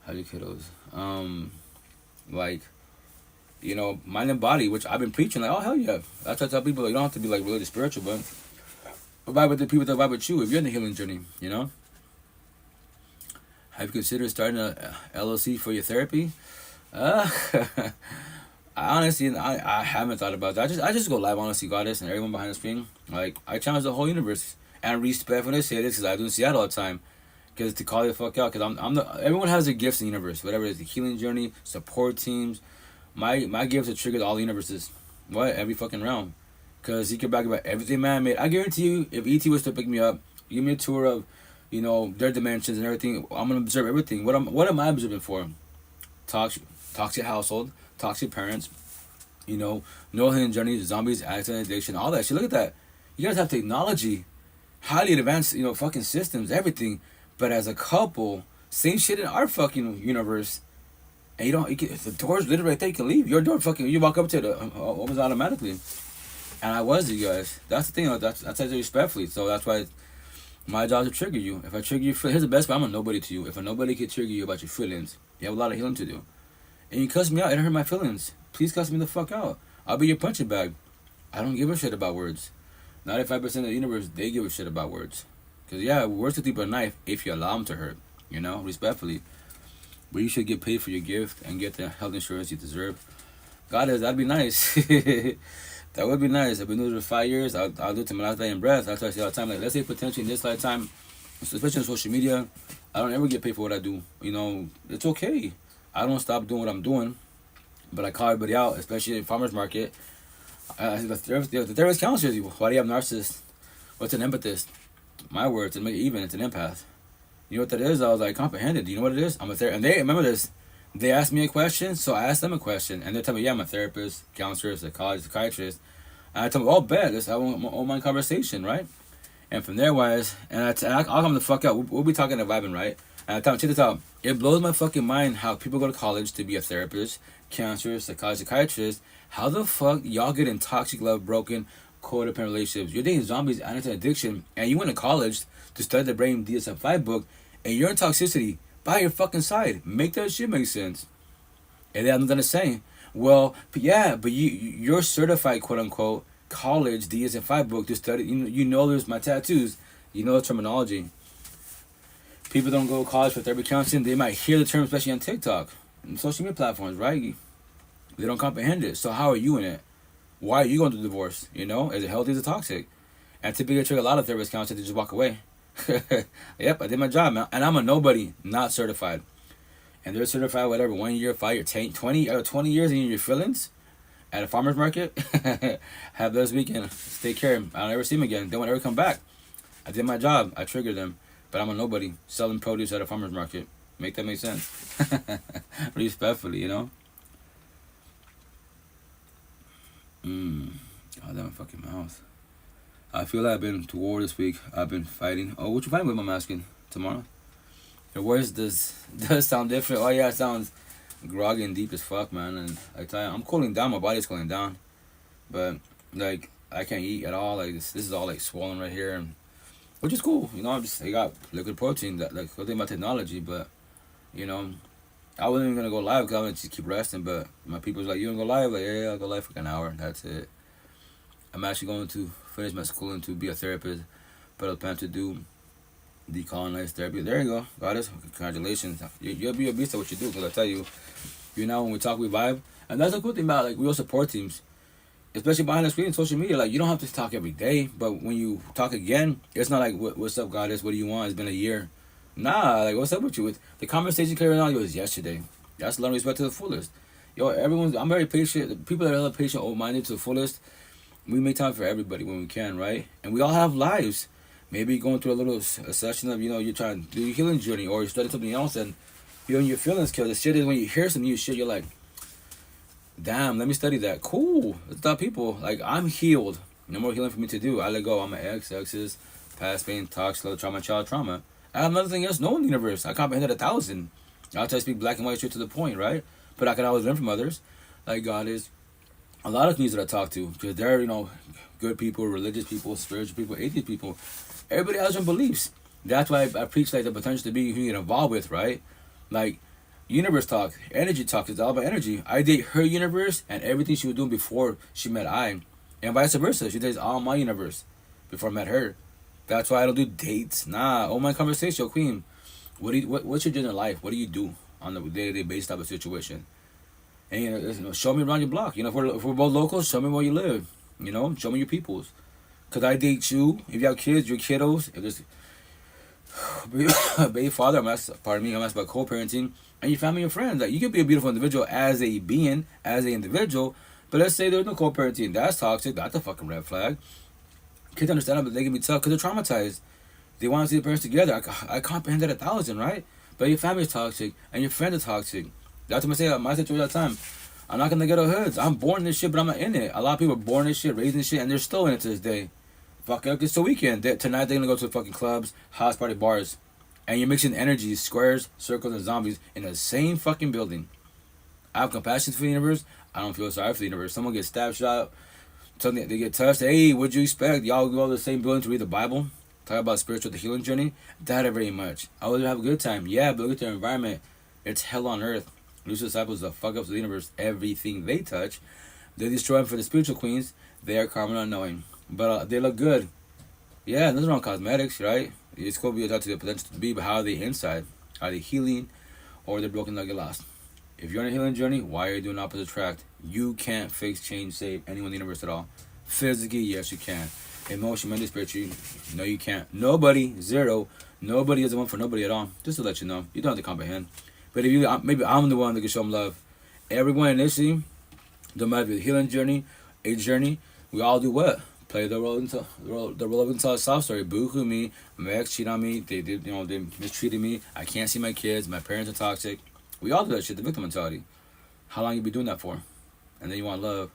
How's your kiddos? Mind and body, which I've been preaching. Like, oh, hell yeah. That's why I tell people, you don't have to be, really spiritual, but vibe with the people that vibe with you if you're in the healing journey, Have you considered starting a LLC for your therapy? Honestly, I haven't thought about that. I just go live, honestly, Goddess, and everyone behind the screen. Like, I challenge the whole universe, and respect when they say this, because I do in Seattle all the time. Because to call you the fuck out, because everyone has their gifts in the universe, whatever it is, the healing journey, support teams. My gifts are triggered all the universes, every fucking realm. Because you can back about everything man made. I guarantee you, if ET was to pick me up, give me a tour of, their dimensions and everything, I'm gonna observe everything. What am I observing for? Toxic household. Toxic parents, no hidden journeys, zombies, accident, addiction, all that shit. Look at that. You guys have technology, highly advanced, fucking systems, everything. But as a couple, same shit in our fucking universe. And the door's literally right there. You can leave. Your door, you walk up to it, opens automatically. And I was, you guys. That's the thing. That's I say respectfully. So that's why my job is to trigger you. If I trigger you, here's the best part. I'm a nobody to you. If a nobody can trigger you about your feelings, you have a lot of healing to do. And you cuss me out, it hurt my feelings. Please cuss me the fuck out. I'll be your punching bag. I don't give a shit about words. 95% of the universe, they give a shit about words. Because, words can deep a knife if you allow them to hurt. Respectfully. But you should get paid for your gift and get the health insurance you deserve. Goddess, that'd be nice. That would be nice. I've been doing it for 5 years. I'll do it to my last dying breath. That's what I say all the time. Like, let's say potentially in this lifetime, especially on social media, I don't ever get paid for what I do. It's okay. I don't stop doing what I'm doing, but I call everybody out, especially in farmers market. The therapist counselors you. Why do you have narcissists? What's an empathist? My words, to make it even, it's an empath. You know what that is? I was like, comprehended. Do you know what it is? I'm a therapist. And they, remember this, they asked me a question, so I asked them a question. And they tell me, I'm a therapist, counselor, psychiatrist. And I tell them, oh, bet, let's have an online conversation, right? And from there, I'll come the fuck out. We'll be talking and vibing, right? And I tell them, check this out. It blows my fucking mind how people go to college to be a therapist, counselor, psychiatrist. How the fuck y'all get in toxic love, broken, codependent relationships. You're dating zombies and it's an addiction, and you went to college to study the brain DSM-5 book, and you're in toxicity by your fucking side. Make that shit make sense. And then I'm gonna say, well, yeah, but you're certified, quote unquote, college DSM-5 book to study. You know, there's my tattoos. You know the terminology. People don't go to college for therapy counseling. They might hear the term, especially on TikTok and social media platforms, right? They don't comprehend it. So how are you in it? Why are you going through divorce? You know, is it healthy? Is it toxic? And typically, I trigger a lot of therapists counselors to just walk away. Yep, I did my job, man. And I'm a nobody, not certified. And they're certified, whatever, 1 year, 5 year, 10, 20 years in your feelings at a farmer's market. Have this weekend. Take care. I'll never see them again. They won't ever come back. I did my job. I triggered them. But I'm a nobody selling produce at a farmer's market. Make that make sense? Respectfully, you know? God damn, fucking mouth. I feel like I've been to war this week. I've been fighting. Oh, what you fighting with, I'm asking? Tomorrow? Your voice does sound different. Oh, yeah, it sounds groggy and deep as fuck, man. And I tell you, I'm cooling down. My body's cooling down. But, like, I can't eat at all. Like, this is all, like, swollen right here. And which is cool, you know. I got liquid protein. That, like, good thing about technology, but you know, I wasn't even gonna go live because I wanted to just keep resting. But my people's like, "You gonna go live?" Like, yeah, I'll go live for an hour. That's it. I'm actually going to finish my schooling to be a therapist, but I plan to do decolonized therapy. There you go, goddess. Congratulations. You'll be a beast at what you do. Because I tell you, you know, when we talk, we vibe, and that's the cool thing about like real support teams. Especially behind the screen in social media, like you don't have to talk every day, but when you talk again, it's not like what's up, goddess? What do you want? It's been a year. Nah, like what's up with you? With the conversation carrying on was yesterday. That's love and respect to the fullest. Yo, I'm very patient. The people that are patient, open-minded to the fullest, we make time for everybody when we can, right? And we all have lives. Maybe you're going through a little session of, you know, you're trying to do your healing journey, or you're studying something else, and you're in your feelings. Cause the shit is when you hear some new shit, you're like, damn, let me study that. Cool. It's not people. Like, I'm healed. No more healing for me to do. I let go. I'm an exes, past pain, toxic, love, trauma, child, trauma. I have nothing else known in the universe. I comprehended 1,000. I'll try to speak black and white straight to the point, right? But I can always learn from others. Like God is. A lot of communities that I talk to, because they're, you know, good people, religious people, spiritual people, atheist people. Everybody has their beliefs. That's why I preach, like, the potential to be who you get involved with, right? Like, universe talk, energy talk, it's all about energy. I date her universe and everything she was doing before she met I, and vice versa. She dates all my universe before I met her. That's why I don't do dates. Nah, oh my conversation, queen. What's your general life? What do you do on the day-to-day basis type of situation? And you know, show me around your block. You know, if we're both locals, show me where you live. You know, show me your peoples. Cause I date you. If you have kids, your kiddos. If there's baby father, I'm asking about co-parenting. And your family and friends. Like, you can be a beautiful individual as a being, as an individual, but let's say there's no co-parenting. That's toxic. That's a fucking red flag. Kids understand it, but they can be tough because they're traumatized. They want to see the parents together. I comprehend that 1,000, right? But your family's toxic, and your friends are toxic. That's what I say. My situation all the time. I'm not gonna get a hoods. I'm born in this shit, but I'm not in it. A lot of people are born in this shit, raised in this shit, and they're still in it to this day. Fuck it, it's the weekend. Tonight they're gonna go to fucking clubs, house party, bars. And you're mixing energies, squares, circles, and zombies in the same fucking building. I have compassion for the universe. I don't feel sorry for the universe. Someone gets stabbed, shot, something they get touched. Hey, what'd you expect? Y'all go to the same building to read the Bible? Talk about spiritual, the healing journey? Doubt it very much. I would have a good time. Yeah, but look at their environment. It's hell on earth. Lucifer disciples the fuck up to the universe. Everything they touch, they destroy them. For the spiritual queens, they are karma unknowing. But they look good. Yeah, nothing wrong with cosmetics, right? It's cool to be adopted to the potential to be, but how are they inside? Are they healing, or they're broken like get lost? If you're on a healing journey, why are you doing opposite track? You can't fix, change, save anyone in the universe at all. Physically, yes, you can. Emotionally, mentally, spiritually, no, you can't. Nobody, zero. Nobody is the one for nobody at all. Just to let you know, you don't have to comprehend. But if you, maybe I'm the one that can show them love. Everyone initially, no matter if it's a healing journey, a journey, we all do what? Play the role of a soft story. Boo-hoo me. My ex cheated on me. They mistreated me. I can't see my kids. My parents are toxic. We all do that shit. The victim mentality. How long you be doing that for? And then you want love.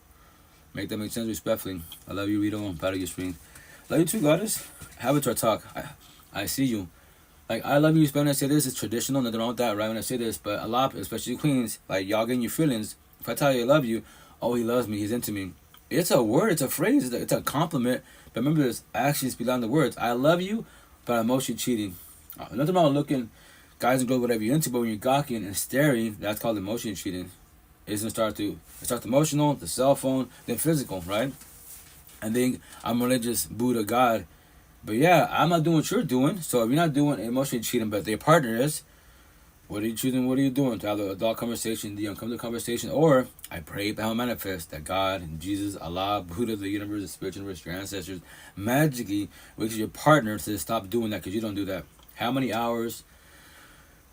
Make that make sense respectfully. I love you, Rito. I'm proud of your screen. Love you too, goddess. Avatar talk. I see you. Like, I love you respect when I say this. It's traditional. Nothing wrong with that, right? When I say this, but a lot, especially queens, like y'all getting your feelings. If I tell you I love you, oh, he loves me. He's into me. It's a word, it's a phrase, it's a compliment. But remember this, actions speak louder than the words. I love you, but I'm emotionally cheating. Nothing wrong with looking guys and girls, whatever you're into, but when you're gawking and staring, that's called emotionally cheating. It's gonna start emotional, the cell phone, then physical, right? And then I'm religious, Buddha, God. But yeah, I'm not doing what you're doing. So if you're not doing emotionally cheating, but their partner is, what are you choosing? What are you doing? To have the adult conversation, the uncomfortable conversation, or I pray that will manifest that God and Jesus, Allah, Buddha, the universe, the spiritual universe, your ancestors, magically wakes your partner to stop doing that because you don't do that. How many hours,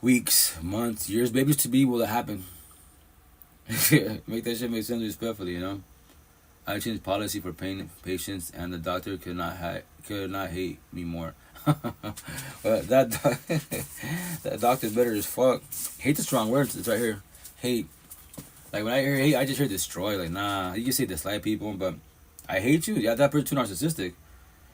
weeks, months, years, babies to be will it happen? Make that shit make sense respectfully, you know. I changed policy for pain patients, and the doctor could not hate me more. But that doctor's better as fuck. Hate's a strong word. It's right here. Hate. Like when I hear hate, I just hear destroy. Like nah, you can say dislike people, but I hate you. Yeah, that person's too narcissistic.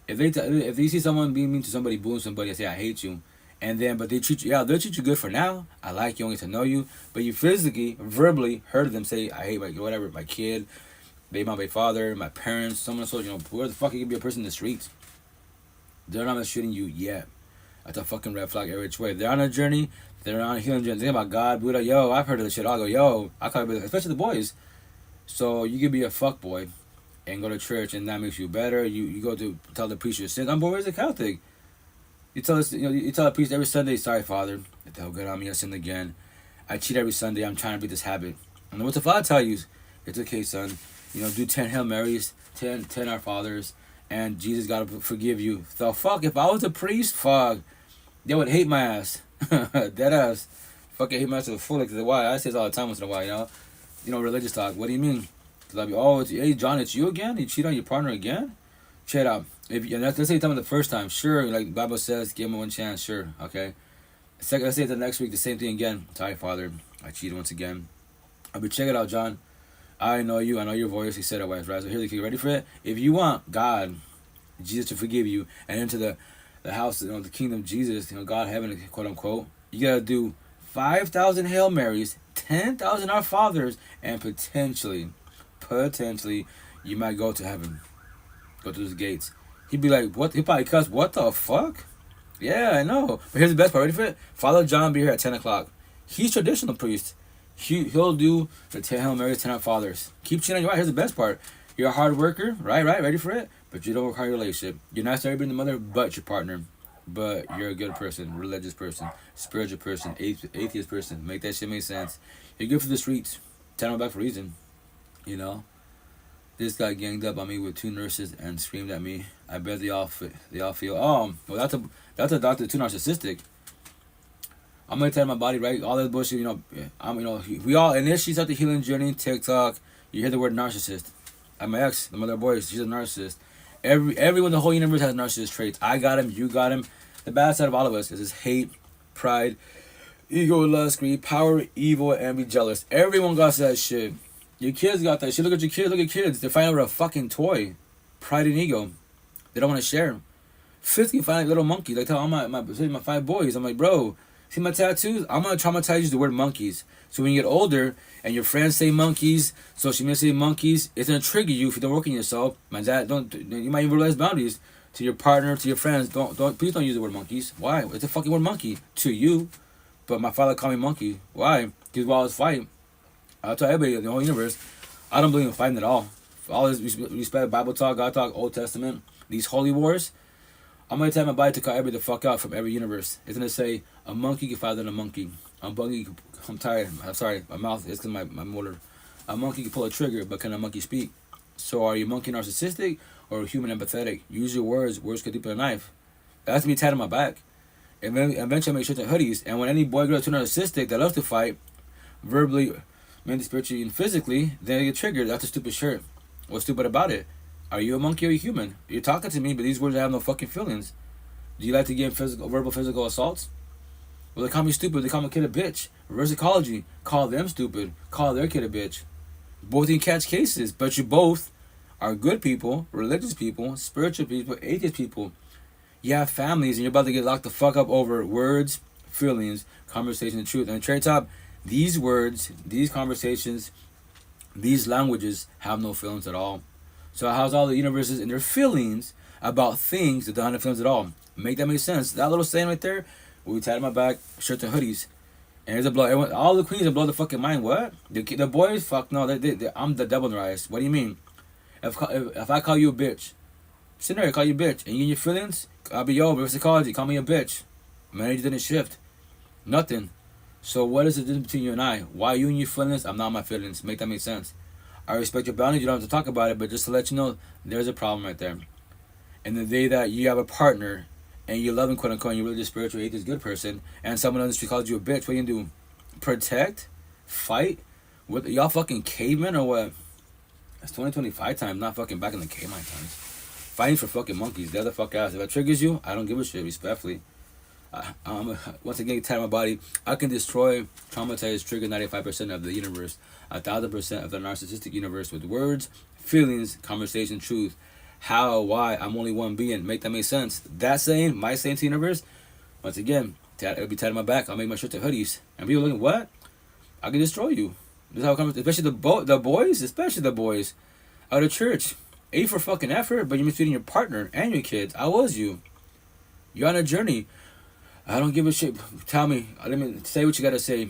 If they see someone being mean to somebody, booing somebody, I say I hate you, and then but they treat you. Yeah, they'll treat you good for now. I like you, I get to know you, but you physically, verbally hurt them. Say I hate my whatever my kid. Maybe my father, my parents, someone so where the fuck you can be a person in the streets? They're not mistreating you yet. That's a fucking red flag every which way. They're on a journey. They're on a healing journey. Think about God, Buddha. Yo, I've heard of this shit. I'll go, yo, I call it, especially the boys. So you can be a fuck boy and go to church, and that makes you better. You go to tell the priest your sins. I'm born as a Catholic. You tell us, you tell the priest every Sunday, sorry, Father, if they'll good on me, I sinned again. I cheat every Sunday. I'm trying to beat this habit. And what's the Father tell you? It's okay, son. Do 10 Hail Marys, 10 Our Fathers, and Jesus got to forgive you. So, fuck, if I was a priest, fuck, they would hate my ass. Dead ass. Fucking hate my ass to the full. Like, why? I say this all the time once in a while, religious talk. What do you mean? Hey, John, it's you again? You cheat on your partner again? Check it out. Let's say you tell me the first time. Sure, like the Bible says, give him one chance. Sure, okay. Second, let's say the next week, the same thing again. Sorry, Father, I cheated once again. I'll be check it out, John. I know you. I know your voice. He said it was right. So here's the key. Ready for it? If you want God, Jesus to forgive you, and into the house, the kingdom of Jesus, God, heaven, quote unquote, you gotta do 5,000 Hail Marys, 10,000 Our Fathers, and potentially, you might go to heaven. Go through those gates. He'd be like, what? He'd probably cuss. What the fuck? Yeah, I know. But here's the best part. Ready for it? Father John be here at 10 o'clock. He's traditional priest. He'll do the 10 Hail Marys, 10 Our Fathers. Keep cheating on your wife. Here's the best part. You're a hard worker, right? Ready for it? But you don't work hard in your relationship. You're not everybody in the mother but your partner. But you're a good person, religious person, spiritual person, atheist person. Make that shit make sense. You're good for the streets. Tell them back for a reason. This guy ganged up on me with 2 nurses and screamed at me. I bet they all feel. Oh, well, that's a doctor too narcissistic. I'm gonna tell my body, right? All that bullshit, we all initially start the healing journey. TikTok, you hear the word narcissist. My ex, the mother of boys, she's a narcissist. Everyone in the whole universe has narcissist traits. I got him, you got him. The bad side of all of us is this hate, pride, ego, lust, greed, power, evil, envy, jealous. Everyone got that shit. Your kids got that shit. Look at your kids. Look at kids. They're fighting over a fucking toy. Pride and ego. They don't want to share. 50 find like little monkey. Like tell all my 5 boys. I'm like, bro. See my tattoos? I'm going to traumatize you with the word monkeys. So when you get older and your friends say monkeys, social media say monkeys, it's going to trigger you if you don't work on yourself. My dad, you might even realize boundaries to your partner, to your friends. Please don't use the word monkeys. Why? It's a fucking word monkey to you. But my father called me monkey. Why? Because while I was fighting, I'll tell everybody in the whole universe, I don't believe in fighting at all. For all this respect, Bible talk, God talk, Old Testament, these holy wars, I'm going to tell my body to call everybody the fuck out from every universe. It's going to say, a monkey can fight than a monkey. I'm tired. I'm sorry. My mouth is because my motor. A monkey can pull a trigger, but can a monkey speak? So are you monkey narcissistic or human empathetic? Use your words. Words cut deeper than a knife. That has to be tied on my back. And then eventually I make shirts and hoodies. And when any boy girl is too narcissistic that loves to fight, verbally, mentally, spiritually, and physically, then they get triggered. That's a stupid shirt. What's stupid about it? Are you a monkey or a human? You're talking to me, but these words have no fucking feelings. Do you like to get verbal physical assaults? Well, they call me stupid. They call my kid a bitch. Reverse psychology. Call them stupid. Call their kid a bitch. Both can catch cases, but you both are good people, religious people, spiritual people, atheist people. You have families, and you're about to get locked the fuck up over words, feelings, conversation, and truth. And trade top, these words, these conversations, these languages have no feelings at all. So how's all the universes in their feelings about things that don't have feelings at all? Make that make sense? That little saying right there, we tied my back, shirts and hoodies. And here's a blow. Everyone, all the queens are blow the fucking mind. What? The boys? Fuck no. I'm the devil in their eyes. What do you mean? If I call you a bitch, scenario, call you a bitch, and you in your feelings, I'll be yo, reverse psychology, call me a bitch. Marriage didn't shift. Nothing. So what is the difference between you and I? Why you in your feelings? I'm not in my feelings. Make that make sense? I respect your boundaries. You don't have to talk about it, but just to let you know, there's a problem right there. And the day that you have a partner and you love him, quote unquote, and you really just spiritual hate this good person, and someone on the street calls you a bitch, what are you gonna do? Protect? Fight? What, y'all fucking cavemen or what? It's 2025 time, not fucking back in the caveman times. Fighting for fucking monkeys. They're the fuck ass. If that triggers you, I don't give a shit, respectfully. Once again, tie my body. I can destroy, traumatize, trigger 95% of the universe, 1,000% of the narcissistic universe with words, feelings, conversation, truth. How, why, I'm only one being. Make that make sense? That saying, my saying to the universe, once again, it'll be tied on my back. I'll make my shirts and hoodies. And people looking, what? I can destroy you. This is how it comes, especially the boys out of church. A for fucking effort, but you're mistreating your partner and your kids. I was you. You're on a journey. I don't give a shit. Tell me. Let me say what you gotta say.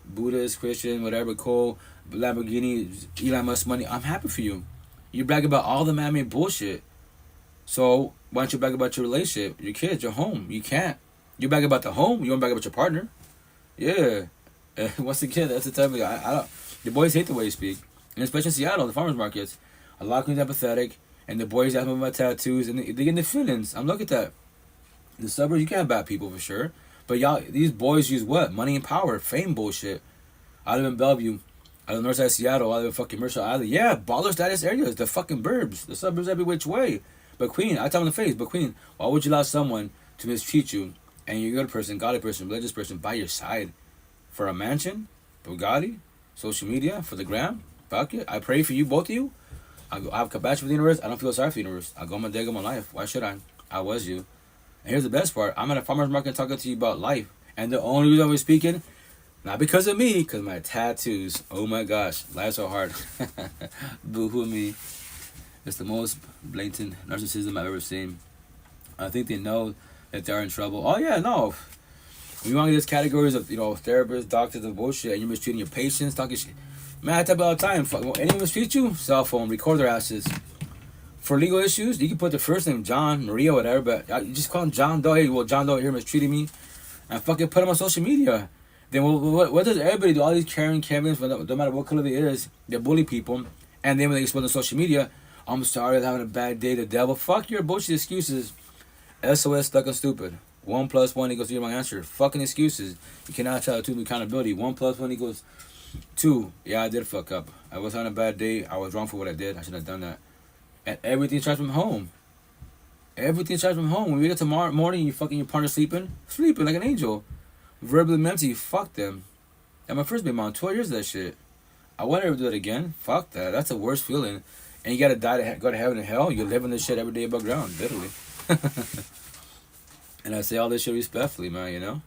Buddhist, Christian, whatever, cool, Lamborghini, Elon Musk money. I'm happy for you. You brag about all the man-made bullshit. So why don't you brag about your relationship, your kids, your home? You can't. You brag about the home. You don't brag about your partner. Yeah. Once again, that's the type of I don't. The boys hate the way you speak, and especially in Seattle, the farmers markets. A lot of queens empathetic, and the boys ask me about my tattoos, and they get in the feelings. I'm looking at that. In the suburbs, you can't have bad people for sure. But y'all, these boys use what? Money and power, fame bullshit. I live in Bellevue. I live in Northside Seattle. I live in fucking Mercer Island. Yeah, baller status areas. The fucking burbs. The suburbs every which way. But queen, I tell them in the face, but queen, why would you allow someone to mistreat you and you're a good person, godly person, religious person by your side for a mansion, Bugatti, social media, for the gram? Fuck it. I pray for you, both of you. I have compassion for the universe. I don't feel sorry for the universe. I go my day, go my life. Why should I? I was you. And here's the best part. I'm at a farmer's market talking to you about life. And the only reason I was speaking, not because of me, because my tattoos. Oh my gosh. Life's so hard. Boo-hoo me. It's the most blatant narcissism I've ever seen. I think they know that they're in trouble. Oh yeah, no. When you want to get these categories of, therapists, doctors, and bullshit, and you're mistreating your patients, talking shit. Man, I tell you all the time, anyone mistreat you, cell phone, record their asses. For legal issues, you can put the first name John, Maria, whatever, but you just call him John Doe. Hey, well, John Doe here mistreating me, and fucking put him on social media. Then what does everybody do? All these Karen, Kevins, no matter what color it is, they bully people, and then when they expose on social media, I'm sorry, I'm having a bad day, the devil. Fuck your bullshit excuses. SOS stuck and stupid. 1 + 1 = 3 my answer. Fucking excuses. You cannot tell two accountability. 1 + 1 = 2. Yeah, I did fuck up. I was on a bad day. I was wrong for what I did. I shouldn't have done that. And everything starts from home. Everything starts from home. When you get tomorrow morning, you fucking your partner sleeping like an angel. Verbally empty. Fuck them. And my first baby mom, 12 years of that shit. I won't ever do that again. Fuck that. That's the worst feeling. And you gotta die to go to heaven and hell. You're living this shit every day above ground, literally. And I say all this shit respectfully, man,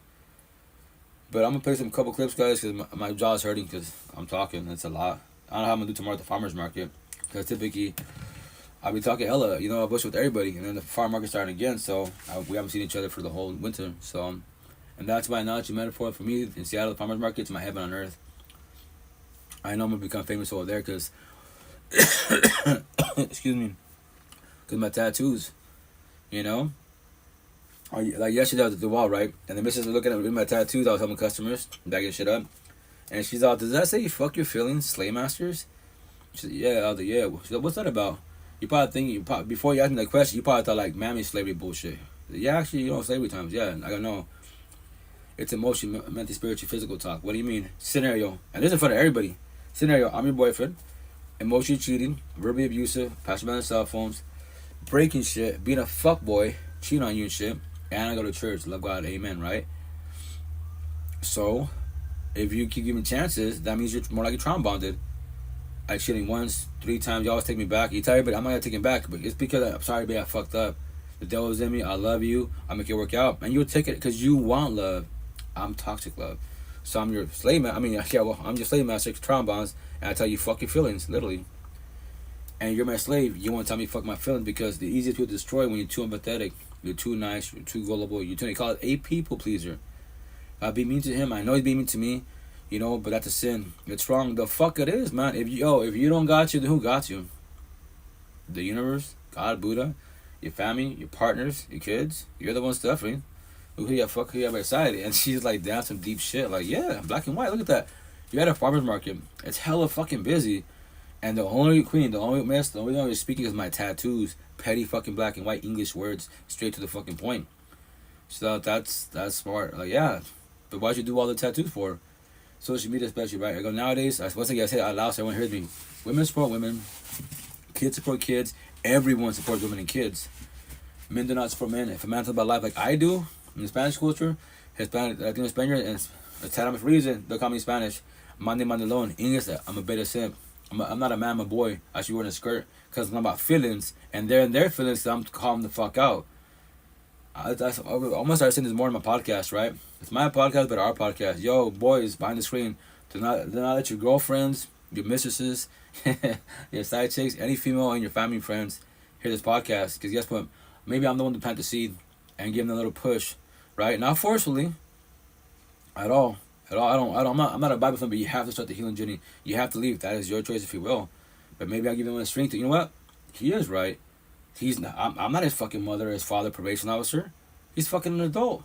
But I'm gonna play some couple clips, guys, because my jaw's hurting because I'm talking. It's a lot. I don't know how I'm gonna do tomorrow at the farmer's market. Because typically, I'll be talking hella, I bush with everybody. And then the farm market's starting again, so we haven't seen each other for the whole winter. So, and that's my analogy metaphor for me in Seattle. The farmer's market's my heaven on earth. I know I'm gonna become famous over there because, excuse me, because my tattoos, Like yesterday I was at the wall, right? And the missus was looking at my tattoos. I was helping customers, bagging shit up. And she's all, does that say you fuck your feelings, slave masters? She said, yeah. I was like, yeah. She said, what's that about? You probably think, before you asked me that question, you probably thought like mammy slavery bullshit. Yeah, actually, slavery times. Yeah, I don't know. It's emotion, mental, spiritual, physical talk. What do you mean? Scenario. And this is in front of everybody. Scenario, I'm your boyfriend. Emotionally cheating, verbally abusive, passing by on cell phones, breaking shit, being a fuckboy, cheating on you and shit. And I go to church, love God, amen, right? So, if you keep giving chances, that means you're more like you're trauma bonded. I cheating once, 3 times, you always take me back. You tell everybody, I'm not gonna take him back, but it's because I'm sorry, babe, I fucked up. The devil's in me, I love you, I'll make it work out. And you'll take it because you want love. I'm toxic love. So I'm your slave man. I'm your slave master, trauma bonds, and I tell you, fuck your feelings, literally. and you're my slave. You want to tell me fuck my feelings because the easiest people to destroy when you're too empathetic, you're too nice, you're too gullible, they call it a people pleaser. I'll be mean to him. I know he's being mean to me, but that's a sin. It's wrong. The fuck it is, man. If you don't got you, then who got you? The universe, God, Buddha, your family, your partners, your kids. You're the one suffering. Who you fuck who you have excited? And she's like down some deep shit. Like, yeah, black and white. Look at that. You're at a farmer's market. It's hella fucking busy. And the only queen, the only mess, the only one who's speaking is my tattoos. Petty fucking black and white English words. Straight to the fucking point. So that's smart. Like, yeah. But why'd you do all the tattoos for? Social media especially, right? I go, nowadays, once again, I say it out loud so everyone hears me. Women support women. Kids support kids. Everyone supports women and kids. Men do not support men. If a man talks about life like I do, in the Spanish culture, Hispanic, Latino Spaniard, and Italian for reason, they'll call me Spanish. Mande alone. English, I'm a beta simp. I'm not a man, I'm a boy. I should wear a skirt because I'm about feelings. And they're in their feelings, so I'm calm the fuck out. I'm gonna start saying this more in my podcast, right? It's my podcast, but our podcast. Yo, boys behind the screen, do not let your girlfriends, your mistresses, your side chicks, any female and your family friends hear this podcast. Because guess what? Maybe I'm the one to plant the seed and give them a little push, right? Not forcefully, at all. I'm not a Bible fan, but you have to start the healing journey. You have to leave. That is your choice, if you will. But maybe I'll give them a strength. You know what? He is right. He's not. I'm not his fucking mother, his father, probation officer. He's fucking an adult.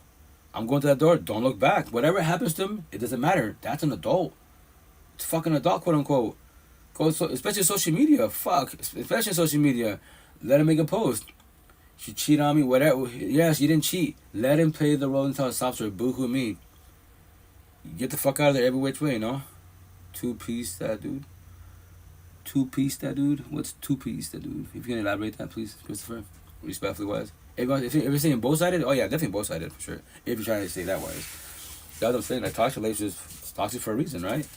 I'm going to that door. Don't look back. Whatever happens to him, it doesn't matter. That's an adult. It's fucking adult, quote unquote. Especially social media. Fuck. Especially social media. Let him make a post. She cheat on me, whatever. Yes, you didn't cheat. Let him play the role until it stops her. Boo-hoo me. Get the fuck out of there every which way, Two-piece that dude. Two-piece that dude? What's two-piece that dude? If you can elaborate that, please, Christopher. Respectfully wise. If you're saying both-sided, oh yeah, definitely both-sided for sure. If you're trying to say that wise. That's what I'm saying. Like, toxic relationships, it's toxic for a reason, right?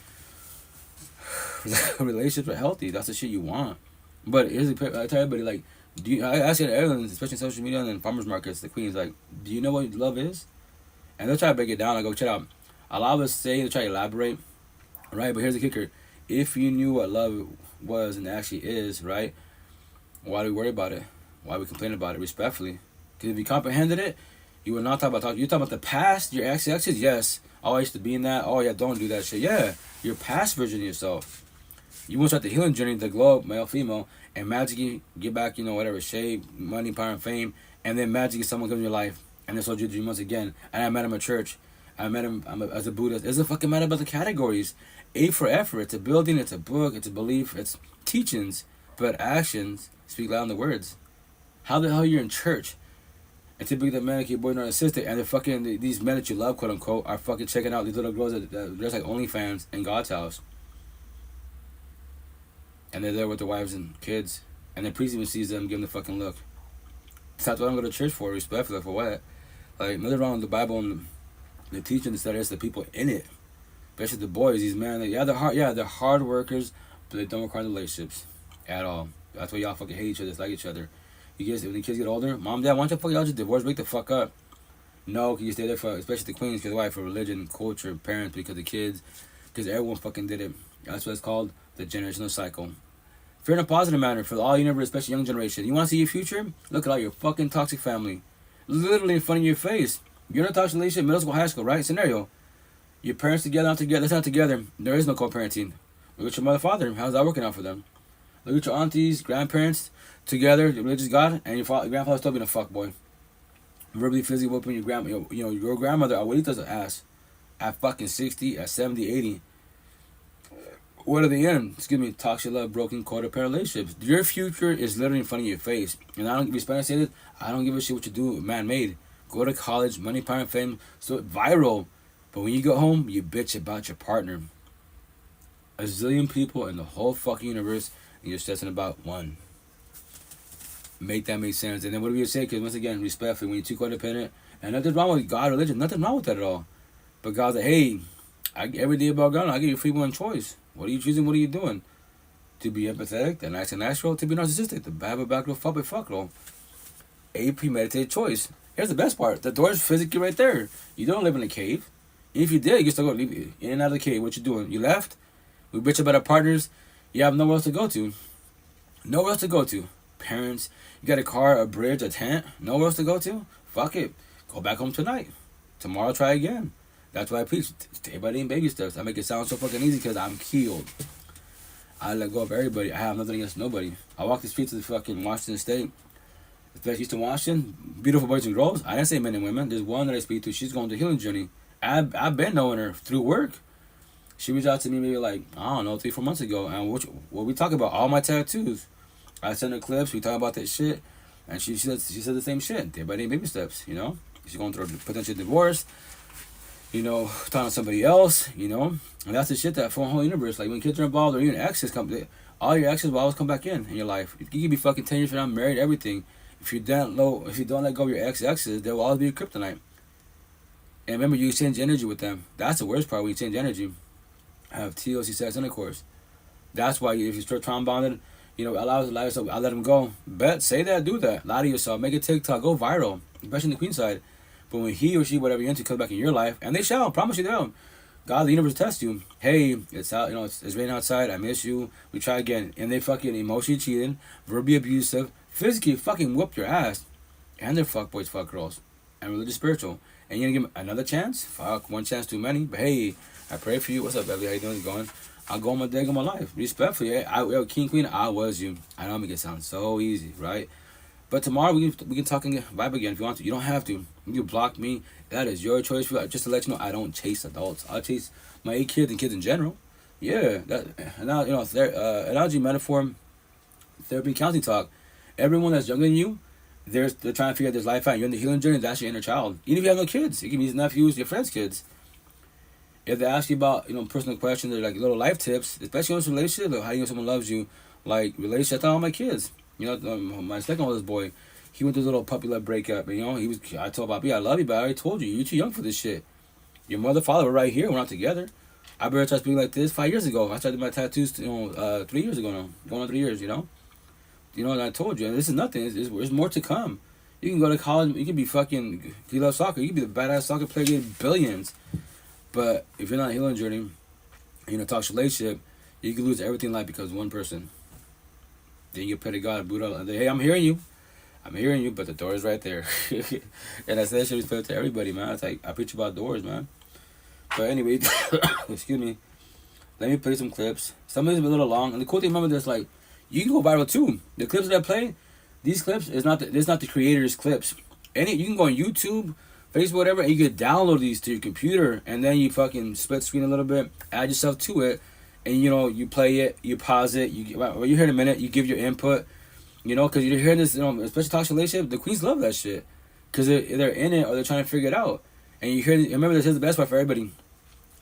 Relationships are healthy. That's the shit you want. But here's I tell everybody, like, I ask it to everyone, especially in social media and farmers markets, the queens, like, do you know what love is? And they'll try to break it down. I go, check out. A lot of us say, they try to elaborate, right? But here's the kicker. If you knew what love was and actually is, right, why do we worry about it? Why do we complain about it respectfully? Because if you comprehended it, you would not talk about you're talking about the past, your exes, yes. Oh, I used to be in that. Oh, yeah, don't do that shit. Yeah, your past version of yourself. You want to start the healing journey, the glow up, male, female, and magically get back, whatever, shade, money, power, and fame, and then magically someone comes in your life, and they sold you dream once again. And I met him at church. I met him as a Buddhist. It doesn't fucking matter about the categories. A for effort. It's a building, it's a book, it's a belief, it's teachings, but actions speak louder than the words. How the hell you're in church? And typically the men keep boy narcissistic, and they're fucking, these men that you love, quote unquote, are fucking checking out these little girls that dress like OnlyFans in God's house. And they're there with their wives and kids. And the priest even sees them, give them the fucking look. That's what I'm going to church for, respectfully, for what? Like, nothing wrong with the Bible and the teaching that is the people in it. Especially the boys, these men, they're hard workers, but they don't require relationships at all. That's why y'all fucking hate each other, dislike each other. You guys, when the kids get older, mom, dad, why don't you fucking y'all just divorce, break the fuck up? No, can you stay there for, especially the queens, because why? For religion, culture, parents, because the kids, because everyone fucking did it. That's what it's called, the generational cycle. Fear in a positive manner for all universe, especially young generation. You want to see your future? Look at all your fucking toxic family. Literally in front of your face. You're in a toxic relationship, middle school, high school, right? Scenario. Your parents together, not together, that's not together. There is no co-parenting. Look at your mother, father. How's that working out for them? Look at your aunties, grandparents together, the religious God, and your grandfather's still being a fuckboy. Verbally, physically whooping your your grandmother, abuelita's ass at fucking 60, at 70, 80. What are they in? Toxic love, broken codependent relationships. Your future is literally in front of your face. And I don't give a shit. I don't give a shit what you do, man-made. Go to college, money, power, and fame, so viral. But when you go home, you bitch about your partner. A zillion people in the whole fucking universe, and you're stressing about one. Make that make sense. And then what do we say? Because once again, respectfully, when you're too codependent, and nothing wrong with God, religion, nothing wrong with that at all. But God's like, hey, every day about God, I give you free one choice. What are you choosing? What are you doing? To be empathetic, the nice and natural, to be narcissistic, the bad, back, fuck, a premeditated choice. Here's the best part. The door's physically right there. You don't live in a cave. If you did, you can still go leave in and out of the cave. What you doing? You left? We bitch about our partners. You have nowhere else to go to. Nowhere else to go to. Parents, you got a car, a bridge, a tent, nowhere else to go to? Fuck it. Go back home tonight. Tomorrow, try again. That's why I preach. Day by day in baby steps. I make it sound so fucking easy because I'm healed. I let go of everybody. I have nothing against nobody. I walk the streets of fucking Washington State. Especially Eastern Washington. Beautiful boys and girls. I didn't say men and women. There's one that I speak to. She's going through a healing journey. I've been knowing her through work. She reached out to me maybe like, I don't know, 3-4 months ago. And what we talk about, all my tattoos. I sent her clips. We talk about that shit. And she said the same shit. Day by day baby steps, you know. She's going through a potential divorce. You know, talking to somebody else, you know. And that's the shit that for a whole universe. Like when kids are involved or even exes come, all your exes will always come back in your life. You can be fucking 10 years from now, married, everything. If you don't let go of your exes, there will always be a kryptonite. And remember, you exchange energy with them. That's the worst part when you change energy. Have TLC sex intercourse. That's why if you're trauma bonded, you know, allow yourself, I let them go. Bet, say that, do that. Lie to yourself, make a TikTok, go viral, especially in the queen side. But when he or she, whatever you're into, comes back in your life, and they shall, promise you they will. God, the universe tests you. Hey, it's out, you know, it's raining outside. I miss you. We try again, and they fucking emotionally cheating, verbally abusive, physically fucking whoop your ass, and they're fuck boys, fuck girls, and religious, spiritual. And you're gonna give them another chance? Fuck, one chance too many. But hey, I pray for you. What's up, Beverly? How you doing? You going? I'll go on my day of my life. Respectfully, King Queen, I was you. I know I make it sound so easy, right? But tomorrow we can talk and vibe again if you want to. You don't have to. You block me. That is your choice. Just to let you know, I don't chase adults. I chase my 8 kids and kids in general. Yeah. And now, you know, analogy, metaphor, therapy, counseling talk. Everyone that's younger than you, they're trying to figure out this life out. You're in the healing journey. That's your inner child. Even if you have no kids, it can be his nephews, your friends' kids. If they ask you about, you know, personal questions or like little life tips, especially in a relationship, like how you know someone loves you, like relationship, I tell all my kids. You know, my second oldest boy, he went through a little puppy love breakup. And, you know, I told Bobby, I love you, but I already told you, you're too young for this shit. Your mother, father were right here. We're not together. I better start speaking like this 5 years ago. I started my tattoos, you know, 3 years ago now, going on 3 years. You know, and I told you, and this is nothing. There's more to come. You can go to college. You can be fucking. You love soccer. You can be the badass soccer player, get billions. But if you're not a healing journey, you know, toxic relationship, you can lose everything in life because of one person. Then you pray to God, Buddha, and say, hey, I'm hearing you, but the door is right there. And I say that shit respect to everybody, man. It's like, I preach about doors, man. But anyway, excuse me. Let me play some clips. Some of these are a little long. And the cool thing, remember, there's like, you can go viral too. The clips that I play, these clips, it's not the creator's clips. You can go on YouTube, Facebook, whatever, and you can download these to your computer, and then you fucking split screen a little bit, add yourself to it, and you know, you play it, you pause it, you hear in a minute, you give your input, you know, because you hear this, you know, especially toxic relationship, the queens love that shit, because they're in it or they're trying to figure it out, and you hear, remember, this is the best part for everybody.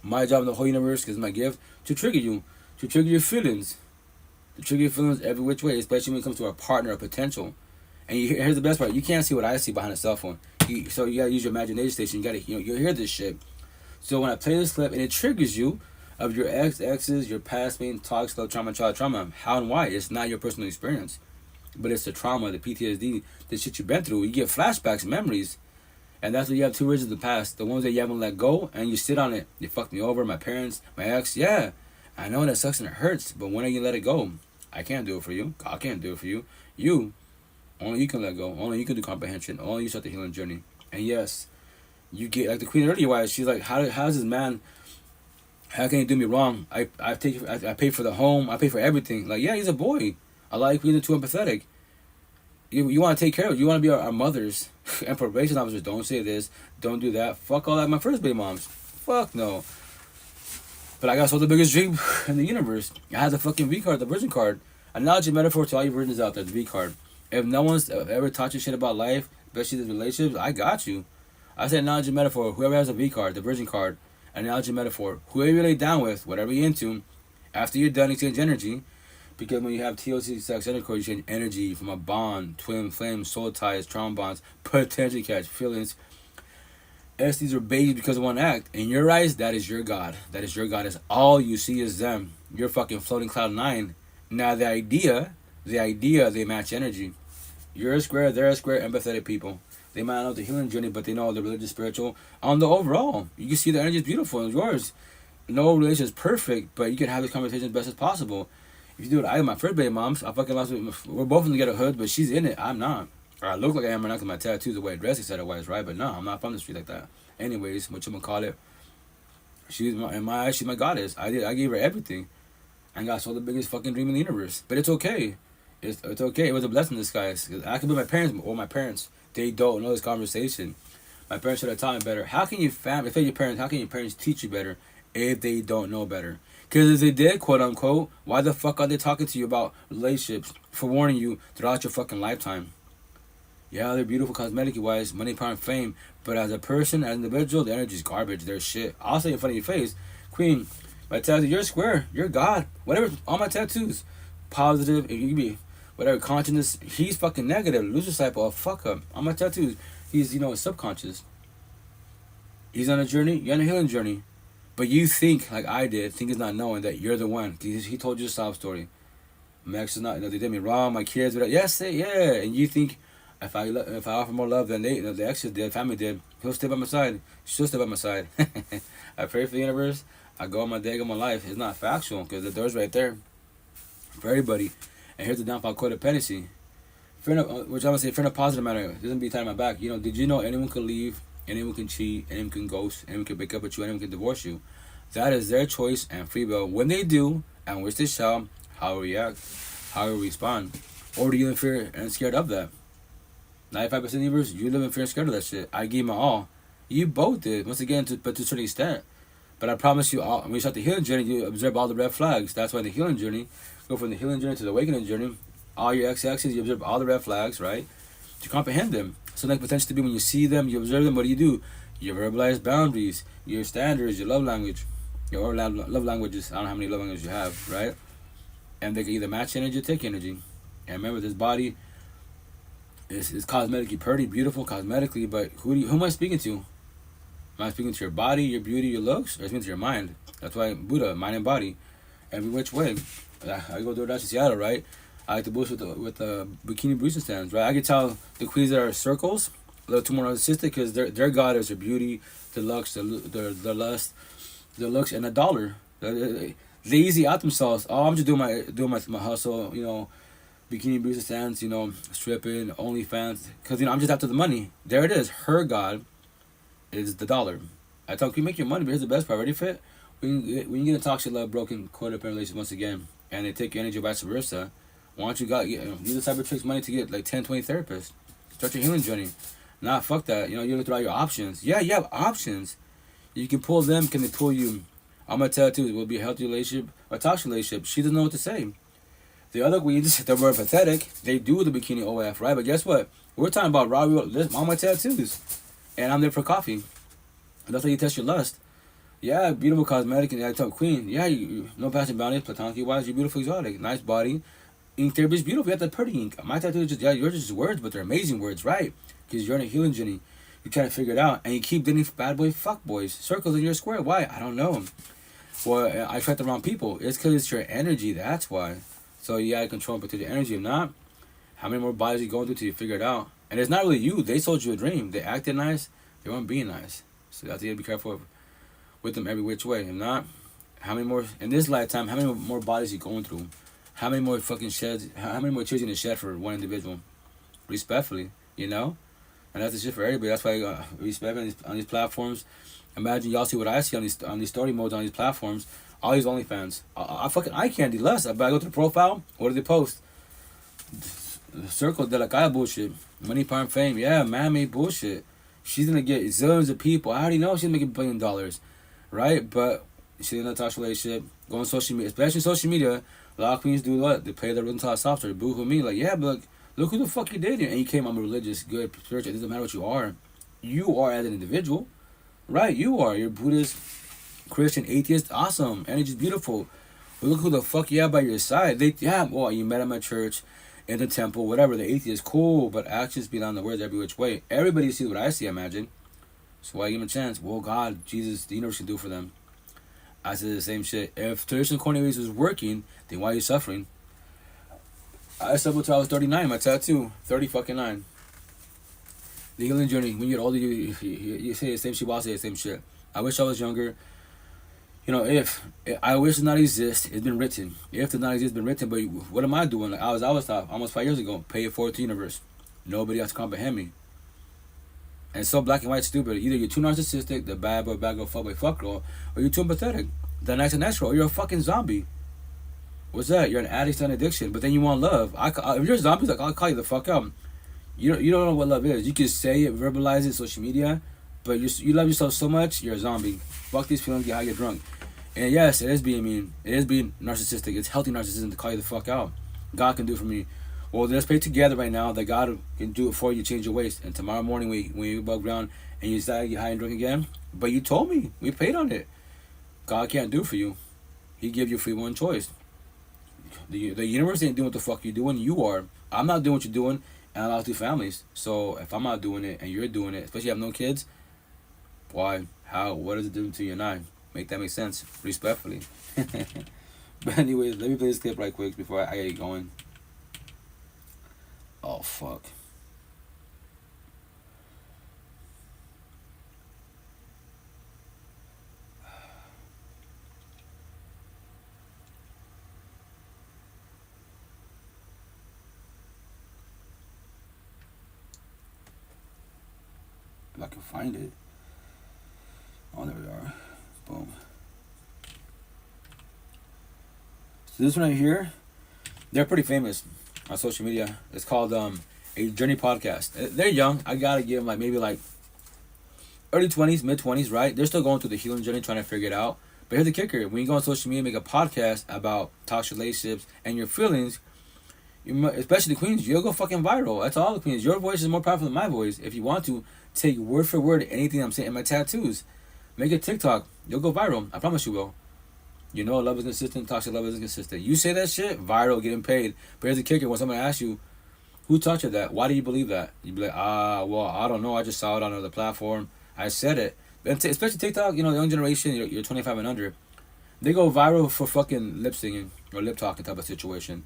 My job in the whole universe, because my gift, to trigger you, to trigger your feelings, every which way, especially when it comes to a partner, a potential. And here's the best part: you can't see what I see behind a cell phone. So you gotta use your imagination station. You gotta, you know, you'll hear this shit. So when I play this clip and it triggers you of your exes, your past being toxic, love, trauma, child trauma, how and why? It's not your personal experience, but it's the trauma, the PTSD, the shit you've been through. You get flashbacks, memories, and that's what you have two versions of the past: the ones that you haven't let go, and you sit on it. They fucked me over, my parents, my ex. Yeah, I know that sucks and it hurts, but when are you let it go? I can't do it for you. God can't do it for you. Only you can let go. Only you can do comprehension. Only you start the healing journey. And yes, you get, like the queen earlier, why she's like, how's this man, how can he do me wrong? I pay for the home. I pay for everything. Like, yeah, he's a boy. I like being too empathetic. You want to take care of it. You want to be our mothers and probation officers. Don't say this. Don't do that. Fuck all that. My first baby moms. Fuck no. But I got sold the biggest dream in the universe. I had the fucking V card, the virgin card. Analogy, metaphor to all you virgins out there, the V card. If no one's ever taught you shit about life, especially the relationships, I got you. I said analogy, metaphor. Whoever has a V card, the virgin card, analogy, metaphor. Whoever you lay down with, whatever you're into, after you're done, exchange energy. Because when you have TLC sex intercourse, you change energy from a bond, twin flames, soul ties, trauma bonds, potentially catch feelings. STs are babies because of one act. In your eyes, that is your God. That is your God. Is all you see is them. You're fucking floating cloud 9. Now the idea, they match energy. You're a square, they're a square, empathetic people. They might not know the healing journey, but they know the religious, spiritual. On the overall, you can see the energy is beautiful. It's yours. No relationship is perfect, but you can have this conversation as best as possible. If you do it, I got my first baby moms. I fucking lost. We're both in the ghetto hood, but she's in it. I'm not. Or I look like I am right now because my tattoos, the way I dress, etc. Wise, right? But no, I'm not from the street like that. Anyways, what you gonna call it? She's in my eyes, she's my goddess. I gave her everything, and got so the biggest fucking dream in the universe. But it's okay. It's okay. It was a blessing in disguise. I could be my parents, or my parents. They don't know this conversation. My parents should have taught me better. How can your family, if they're your parents, how can your parents teach you better if they don't know better? Because if they did, quote unquote, why the fuck are they talking to you about relationships, forewarning you throughout your fucking lifetime? Yeah, they're beautiful cosmetically wise, money, power, and fame. But as a person, as an individual, the energy's garbage. They're shit. I'll say in front of your face, Queen, my tattoo, you're square. You're God. Whatever, all my tattoos. Positive, if you can be, whatever, consciousness. He's fucking negative. Lose disciple, a fuck up. All my tattoos, he's, subconscious. He's on a journey, you're on a healing journey. But you think, like I did, think it's not knowing that you're the one. He told you a sob story. Max is not, they did me wrong, my kids, whatever. Yes, yeah. And you think, if I offer more love than the exes did, family did, he'll stay by my side. She'll stay by my side. I pray for the universe. I go on my day, go on my life. It's not factual because the door's right there for everybody. And here's the downfall: codependency. Which I'm gonna say, friend of positive matter. It doesn't be tied my back. Did you know anyone could leave, anyone can cheat, anyone can ghost, anyone can break up with you, anyone can divorce you? That is their choice and free will. When they do, and which they shall, how we react, how we respond, or do you live in fear and scared of that? 95% of the universe, you live in fear and scared of that shit. I gave my all. You both did, once again, but to a certain extent. But I promise you, when you start the healing journey, you observe all the red flags. That's why the healing journey, go from the healing journey to the awakening journey, all your x-axis, you observe all the red flags, right? To comprehend them. So like potential to be when you see them, you observe them, what do? You verbalize boundaries, your standards, your love language, your love languages. I don't know how many love languages you have, right? And they can either match energy or take energy. And remember, this body is cosmetically pretty, beautiful cosmetically, but who am I speaking to? Am I speaking to your body, your beauty, your looks, or speaking to your mind? That's why Buddha, mind and body, every which way. I go DoorDash to Seattle, right? I like to bullshit with the bikini barista stands, right? I can tell the queens that are circles a little too more narcissistic because their god is their beauty, the looks, the lust, the looks, and the dollar. They easy out themselves. Oh, I'm just doing my hustle, bikini barista stands, stripping, OnlyFans, because I'm just after the money. There it is. Her god is the dollar. I tell you, make your money, but here's the best part. Ready for it? When you get a toxic, love, broken, codependent relationship once again, and they take your energy vice versa, why don't you use the type of tricks money to get like 10, 20 therapists? Start your healing journey. Nah, fuck that. You look through all your options. Yeah, you have options. You can pull them. Can they pull you? I'm gonna tell you too, it will be a healthy relationship or a toxic relationship. She doesn't know what to say. The other queens that were pathetic, they do the bikini OF, right? But guess what? We're talking about raw, all my tattoos. And I'm there for coffee. And that's how you test your lust. Yeah, beautiful cosmetic, and I tell queen, yeah, you no passion boundaries, platonically wise, you're beautiful, exotic, nice body. Ink therapy is beautiful. You have that pretty ink. My tattoo is just, yours is just words, but they're amazing words, right? Because you're in a healing journey. You try to figure it out, and you keep dating bad boy, fuck boys, circles in your square. Why? I don't know. Well, I attract the wrong people. It's because it's your energy. That's why. So you gotta control and protect your energy. If not, how many more bodies are you going through till you figure it out? And it's not really you. They sold you a dream. They acted nice. They weren't being nice. So you have to be careful with them every which way. If not, how many more in this lifetime? How many more bodies are you going through? How many more fucking sheds? How many more tears you gonna shed for one individual? Respectfully, And that's the shit for everybody. That's why respect on these platforms. Imagine y'all see what I see on these story modes on these platforms. All these OnlyFans. I fucking eye candy less. I go to the profile. What do they post? Circle de la calle bullshit. Money, power, and fame. Yeah, man-made bullshit. She's gonna get zillions of people. I already know she's making $1 billion, right? But she's in a toxic relationship. Go on social media, especially social media. A lot of queens do what? They play their rhythm software. Boo-hoo me. Like, yeah, but look who the fuck you dating. And you came, I'm a religious, good, spiritual. It doesn't matter what you are. You are as an individual, right? You are. You're Buddhist, Christian, atheist. Awesome. Energy's beautiful. But look who the fuck you have by your side. You met at my church, in the temple, whatever. The atheist, cool, but actions beyond the words every which way. Everybody sees what I see, I imagine. So why give them a chance? Well, God, Jesus, the universe can do for them. I said the same shit. If traditional corny ways was working, then why are you suffering? I suffered till I was 39. My tattoo, 30 The healing journey. When you get older, you say the same shit. While I say the same shit. I wish I was younger. If I wish it not exist, it's been written. If it not exist, it's been written. But what am I doing? Like I was taught almost 5 years ago. Pay it forward to the universe. Nobody else to comprehend me. And so black and white stupid. Either you're too narcissistic, the bad boy, bad girl, fuck boy, fuck girl, or you're too empathetic, the nice and natural, or you're a fucking zombie. What's that? You're an addict to an addiction, but then you want love. If you're zombies, like I'll call you the fuck out. You don't know what love is. You can say it, verbalize it, social media, but you love yourself so much, you're a zombie. Fuck these feelings, get high, get drunk. And yes, it is being mean. It is being narcissistic. It's healthy narcissism to call you the fuck out. God can do it for me. Well, let's pray together right now that God can do it for you, change your ways. And tomorrow morning, when you above ground and you decide to get high and drink again, but you told me, we prayed on it. God can't do it for you. He give you free one choice. The universe ain't doing what the fuck you're doing. You are. I'm not doing what you're doing, and I lost 2 families. So if I'm not doing it and you're doing it, especially if you have no kids, why? How? What does it do to you and I? Make that make sense, respectfully. But anyways, let me play this clip right quick before I get going. Oh fuck. If I can find it. Oh, there we are. Boom. So this one right here, they're pretty famous on social media. It's called a Journey podcast. They're young. I gotta give them maybe early 20s, mid 20s, right? They're still going through the healing journey, trying to figure it out. But here's the kicker: when you go on social media, make a podcast about toxic relationships and your feelings, especially the queens, you'll go fucking viral. That's all the queens. Your voice is more powerful than my voice. If you want to take word for word anything I'm saying in my tattoos, make a TikTok. You'll go viral. I promise you will. Love is consistent, toxic love is inconsistent. You say that shit, viral, getting paid. But here's the kicker: when someone asks you, who taught you that? Why do you believe that? You be like, well, I don't know. I just saw it on another platform. I said it. And especially TikTok, the young generation, you're 25 and under. They go viral for fucking lip singing or lip talking type of situation.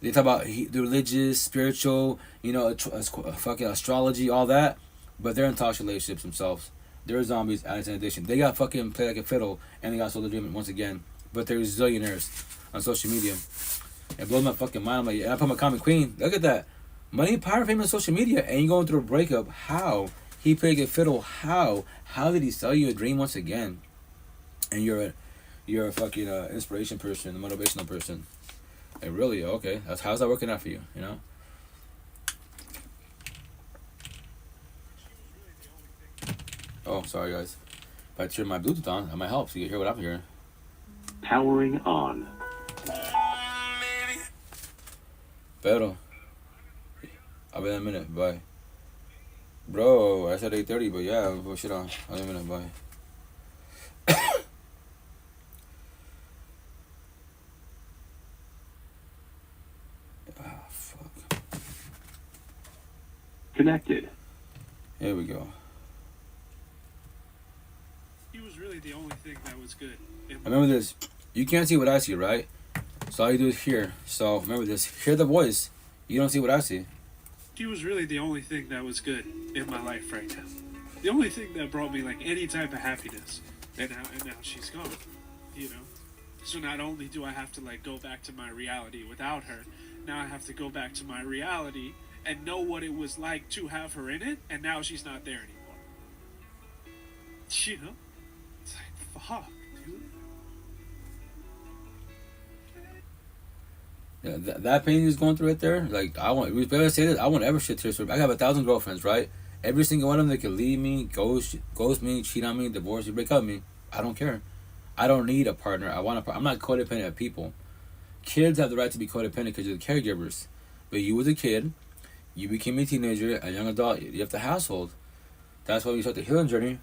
They talk about the religious, spiritual, fucking astrology, all that. But they're in toxic relationships themselves. They're zombies, addicts, and addiction. They got fucking play like a fiddle, and they got soul dreaming once again. But they're zillionaires on social media. It blows my fucking mind. I'm like, I put my common queen. Look at that. Money, power, fame on social media. And you going through a breakup. How? He played a fiddle. How? How did he sell you a dream once again? And you're a fucking inspiration person, a motivational person. And really, okay. How's that working out for you, Oh, sorry guys. If I turn my Bluetooth on, that might help so you can hear what I'm hearing. Powering on. Pero. I'll be in a minute. Bye. Bro, I said 8:30, but yeah, I'll shit on. I'll be in a minute. Bye. Fuck. Connected. Here we go. He was really the only thing that was good. Remember this. You can't see what I see, right? So all you do is hear. So remember this. Hear the voice. You don't see what I see. She was really the only thing that was good in my life right now. The only thing that brought me any type of happiness. And now she's gone. So not only do I have to go back to my reality without her, now I have to go back to my reality and know what it was like to have her in it, and now she's not there anymore. It's like, fuck, dude. Yeah, that pain he's going through right there. We better say this. I won't ever shit tears for. I got 1,000 girlfriends, right? Every single one of them that can leave me, ghost me, cheat on me, divorce me, break up with me. I don't care. I don't need a partner. I'm not codependent of people. Kids have the right to be codependent because you're the caregivers. But you as a kid, you became a teenager, a young adult. You have the household. That's why we start the healing journey,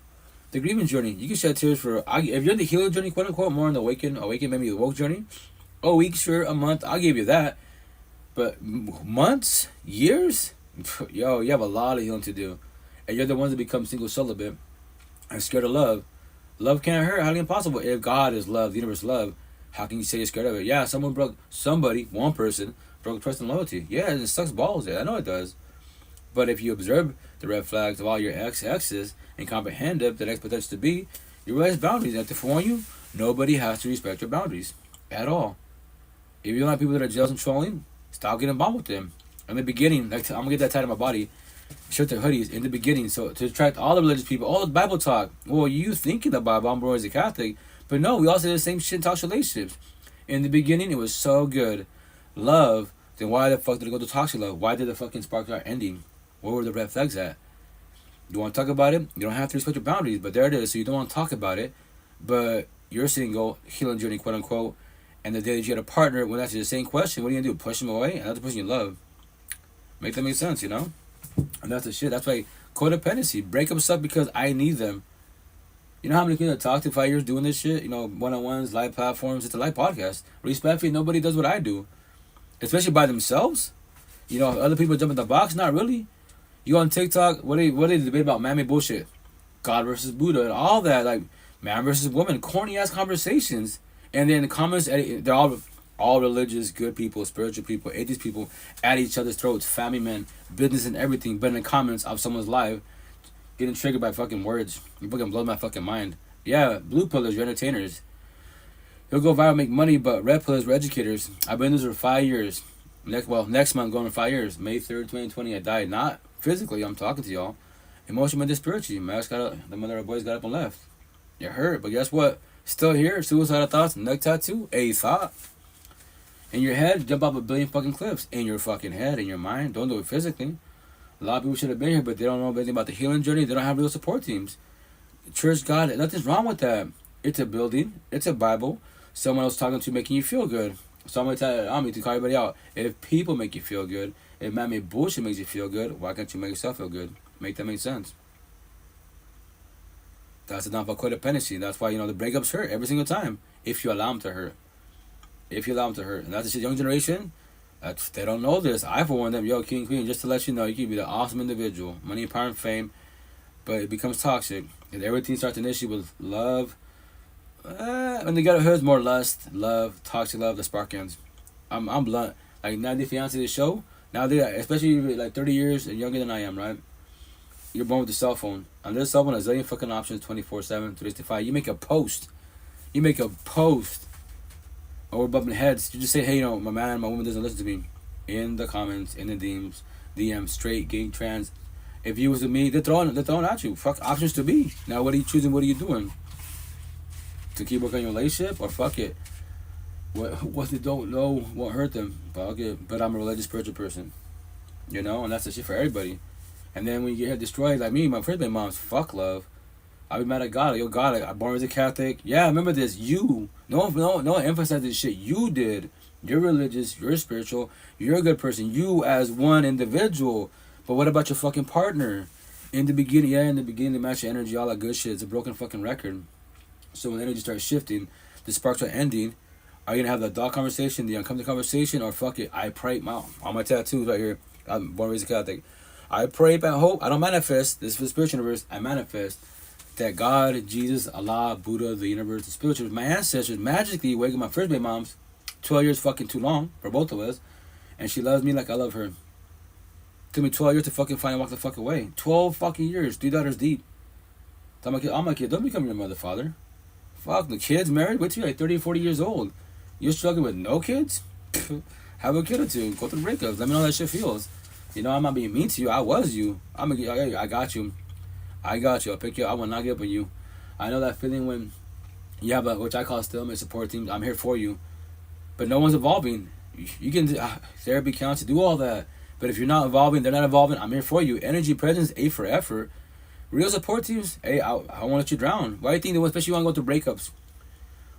the grieving journey. You can shed tears for. If you're in the healing journey, quote unquote, more on the awaken, maybe the woke journey. A week, sure, a month, I'll give you that. But months, years, yo, you have a lot of healing to do. And you're the ones that become single celibate and scared of love. Love can't hurt, highly impossible. If God is love, the universe is love, how can you say you're scared of it? Yeah, one person broke trust and loyalty. Yeah, it sucks balls. I know it does. But if you observe the red flags of all your exes and comprehend it, the next potential to be, You realize boundaries. And to forewarn you, nobody has to respect your boundaries at all. If you don't have people that are jealous and trolling, stop getting involved with them. In the beginning, like I'm gonna get that tied on my body, shirts and hoodies in the beginning. So to attract all the religious people, all the Bible talk. Well, you thinking the Bible, I'm born as a Catholic, but no, we all say the same shit in toxic relationships. In the beginning, it was so good, love. Then why the fuck did it go to toxic love? Why did the fucking spark start ending? Where were the red flags at? You want to talk about it? You don't have to respect your boundaries, but there it is. So you don't want to talk about it, but you're single, healing journey, quote unquote. And the day that you had a partner, when that's the same question, what are you gonna do? Push them away? And that's the person you love. Make that make sense, you know? And that's the shit. That's why codependency. Breakups up because I need them. You know how many people I talked to 5 years doing this shit? You know, one-on-ones, live platforms. It's a live podcast. Respectfully, nobody does what I do. Especially by themselves. You know, other people jump in the box. Not really. You go on TikTok, what they debate about man-made bullshit. God versus Buddha and all that. Like, man versus woman. Corny-ass conversations. And then the comments, they're all religious, good people, spiritual people, atheist people, at each other's throats, family men, business and everything. But in the comments of someone's live, getting triggered by fucking words. You fucking blow my fucking mind. Yeah, blue pillars, you're entertainers. You'll go viral, make money, but red pillars, we're educators. I've been in this for 5 years. Next month, going to 5 years. May 3rd, 2020, I died. Not physically, I'm talking to y'all. Emotionally, mental, spiritually. The mother of our boys got up and left. It hurt, but guess what? Still here, suicidal thoughts, neck tattoo, a thought. In your head, jump off a billion fucking cliffs. In your fucking head, in your mind. Don't do it physically. A lot of people should have been here, but they don't know anything about the healing journey. They don't have real support teams. Church, God, nothing's wrong with that. It's a building. It's a Bible. Someone else talking to you, making you feel good. So I'm going to tell you, to call everybody out. If people make you feel good, if man-made bullshit makes you feel good, why can't you make yourself feel good? Make that make sense. That's the downfall of codependency. That's why, the breakups hurt every single time. If you allow them to hurt. If you allow them to hurt. And that's the shit, young generation, they don't know this. I forewarned them, yo, king, queen, just to let you know, you can be the awesome individual. Money, power, and fame. But it becomes toxic. And everything starts initially with love. When they get it's more lust, love, toxic love, the spark ends. I'm blunt. Like, now the fiance of the show, now they, especially like 30 years and younger than I am, right? You're born with a cell phone. On this cell phone, a zillion fucking options, 24/7, 365. You make a post. Or we're bumping heads. You just say, hey, my man, my woman doesn't listen to me. In the comments, in the DMs, straight, gay, trans. If you was with me, they're throwing at you. Fuck options to be. Now, what are you choosing? What are you doing? To keep working on your relationship, or fuck it? What they don't know won't hurt them. Fuck it. But I'm a religious, spiritual person. And that's the shit for everybody. And then when you get destroyed, like me, my first baby mom's, fuck love. I'll be mad at God. Yo, God, I'm born as a Catholic. Yeah, remember this. You. No one emphasize this shit. You did. You're religious. You're spiritual. You're a good person. You as one individual. But what about your fucking partner? In the beginning, they match your energy, all that good shit. It's a broken fucking record. So when the energy starts shifting, the sparks are ending. Are you going to have the adult conversation, the uncomfortable conversation, or fuck it? I pray. All my tattoos right here. I'm born as a Catholic. I pray and hope. I don't manifest. This is for the spiritual universe. I manifest that God, Jesus, Allah, Buddha, the universe, the spiritual, my ancestors magically waking my first baby mom's 12 years fucking too long for both of us. And she loves me like I love her. Took me 12 years to fucking finally walk the fuck away. 12 fucking years. 3 daughters deep. Tell my kid, all my kids, don't become your mother, father. Fuck, the kids married? Wait till you're like 30 or 40 years old. You're struggling with no kids? Have a kid or two. Go through breakups. Let me know how that shit feels. I'm not being mean to you. I was you. I got you. I'll pick you up. I will not give up on you. I know that feeling when you have which I call still my support team. I'm here for you. But no one's evolving. You can therapy, counseling, do all that. But if you're not evolving, they're not evolving. I'm here for you. Energy, presence, A for effort. Real support teams, hey, I won't let you drown. Why do you think especially when you want to go through breakups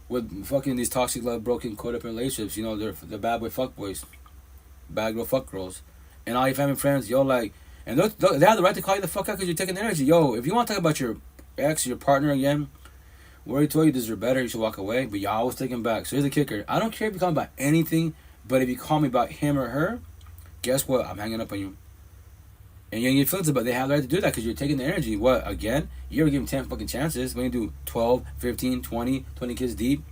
with fucking these toxic, love broken, codependent relationships? They're bad boy fuck boys, bad girl fuck girls, and all your family and friends. And they have the right to call you the fuck out because you're taking their energy. Yo, if you want to talk about your ex, your partner again, we already told you this is better. You should walk away, but y'all always taking back. So here's the kicker: I don't care if you call me about anything, but if you call me about him or her, guess what? I'm hanging up on you. And you get feelings about it. They have the right to do that because you're taking the energy. What, again? You ever give them 10 fucking chances. When you do 12, 15, 20 kids deep.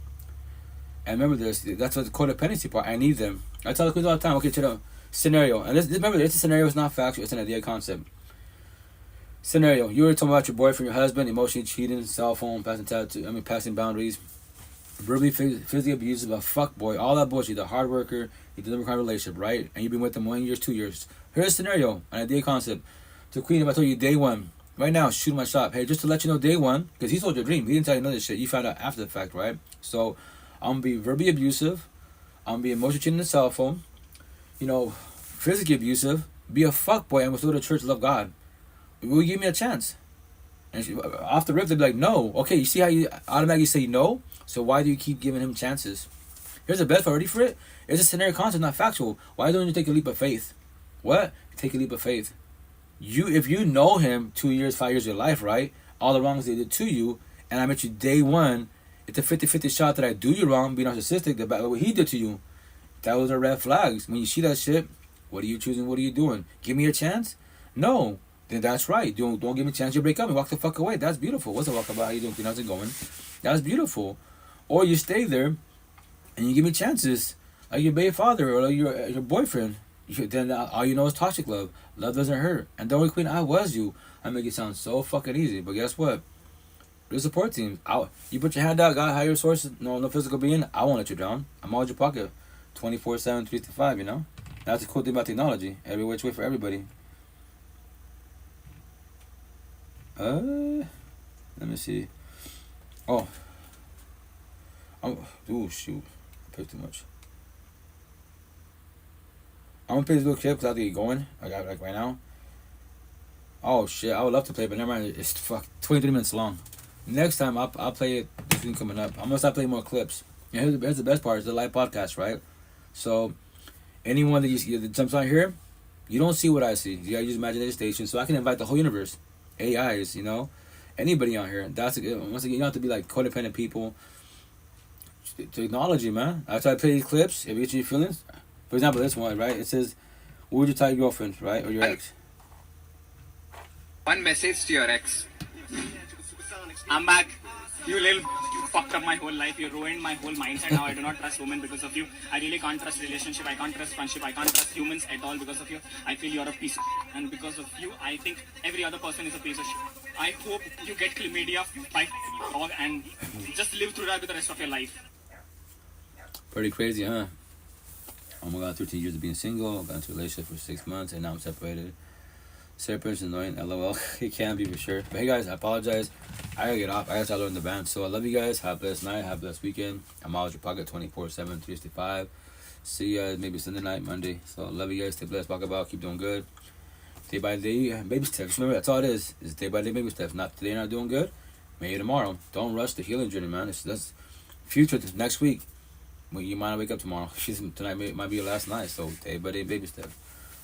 And remember this. That's what the codependency part. I need them. I tell the queens all the time. Okay, check out scenario. And remember, it's a scenario. It's not factual. It's an idea concept. Scenario: you were talking about your boyfriend, your husband, emotionally cheating, cell phone, passing boundaries, verbally, physically abusive, a fuck boy, all that bullshit. The hard worker, he doesn't require a relationship, right? And you've been with them 1 year, 2 years. Here's a scenario, an idea concept. To Queen, if I told you day one, right now, shoot my shot. Hey, just to let you know, day one, because he told your dream. He didn't tell you none of this shit. You found out after the fact, right? So, I'm going to be verbally abusive. I'm going to be emotionally cheating on the cell phone. You know, physically abusive. Be a fuck boy and we'll go to church, love God. Will you give me a chance? And she, off the rip, they'd be like, no. Okay, you see how you automatically say no? So why do you keep giving him chances? Here's the best part. Ready for it? It's a scenario concept, not factual. Why don't you take a leap of faith? What? Take a leap of faith. If you know him 2 years, 5 years of your life, right? All the wrongs they did to you, and I met you day one, it's a 50-50 shot that I do you wrong, be narcissistic, about what he did to you. That was a red flags. When you see that shit, what are you choosing? What are you doing? Give me a chance? No. Then that's right. Don't give me a chance. You break up and walk the fuck away. That's beautiful. What's the walk about? How you doing? How's it going? That's beautiful. Or you stay there and you give me chances, like your baby father or like your boyfriend. Then all you know is toxic love. Love doesn't hurt. And don't worry, Queen, I was you. I make it sound so fucking easy. But guess what? There's support team. You put your hand out, got higher sources, no physical being. I won't let you down. I'm always your pocket, 24/7, 365. You know. That's the cool thing about technology. Every which way for everybody. Let me see. Oh, shoot, I picked too much. I'm gonna play this little clip because I have to get going. I got it like right now. Oh shit, I would love to play, but never mind. It's 23 minutes long. Next time I'll play it this week coming up. I'm gonna start playing more clips. And here's the best part: it's the live podcast, right? So anyone that jumps on here, you don't see what I see. You gotta use imagination station, so I can invite the whole universe, AIs, you know, anybody on here. That's once again, you don't have to be like codependent people. Technology, man. After I play these clips, if you get your feelings. For example, this one, right? It says, "What would you tell your girlfriend, right, or your ex?" One message to your ex. I'm back. You fucked up my whole life. You ruined my whole mindset. Now I do not trust women because of you. I really can't trust relationship. I can't trust friendship. I can't trust humans at all because of you. I feel you're a piece of shit. And because of you, I think every other person is a piece of shit. I hope you get chlamydia by dog and just live through that with the rest of your life. Pretty crazy, huh? Oh my god, 13 years of being single. Got into a relationship for 6 months and now I'm separated. Separate is annoying, lol. It can be for sure. But hey guys, I apologize. I gotta get off. I gotta start learning the band. So I love you guys. Have a blessed night. Have a blessed weekend. I'm always your pocket 24/7, 365. See you guys maybe Sunday night, Monday. So I love you guys. Stay blessed. Walk about. Keep doing good. Day by day, baby steps. Remember, that's all it is. It's day by day baby steps. Not today, not doing good. Maybe tomorrow. Don't rush the healing journey, man. That's future next week. Well, you might not wake up tomorrow. Tonight might be your last night. So day by day baby steps.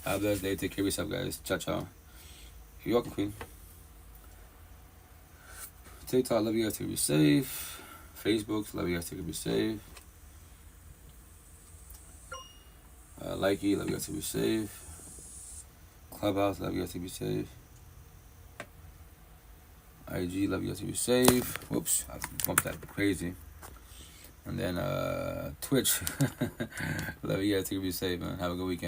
Have a blessed day. Take care of yourself, guys. Ciao, ciao. You're welcome, Queen. TikTok, love you guys to be safe. Facebook, love you guys to be safe. Likee, love you guys to be safe. Clubhouse, love you guys to be safe. IG, love you guys to be safe. Whoops, I bumped that crazy. And then Twitch, love you guys to be safe, man. Have a good weekend.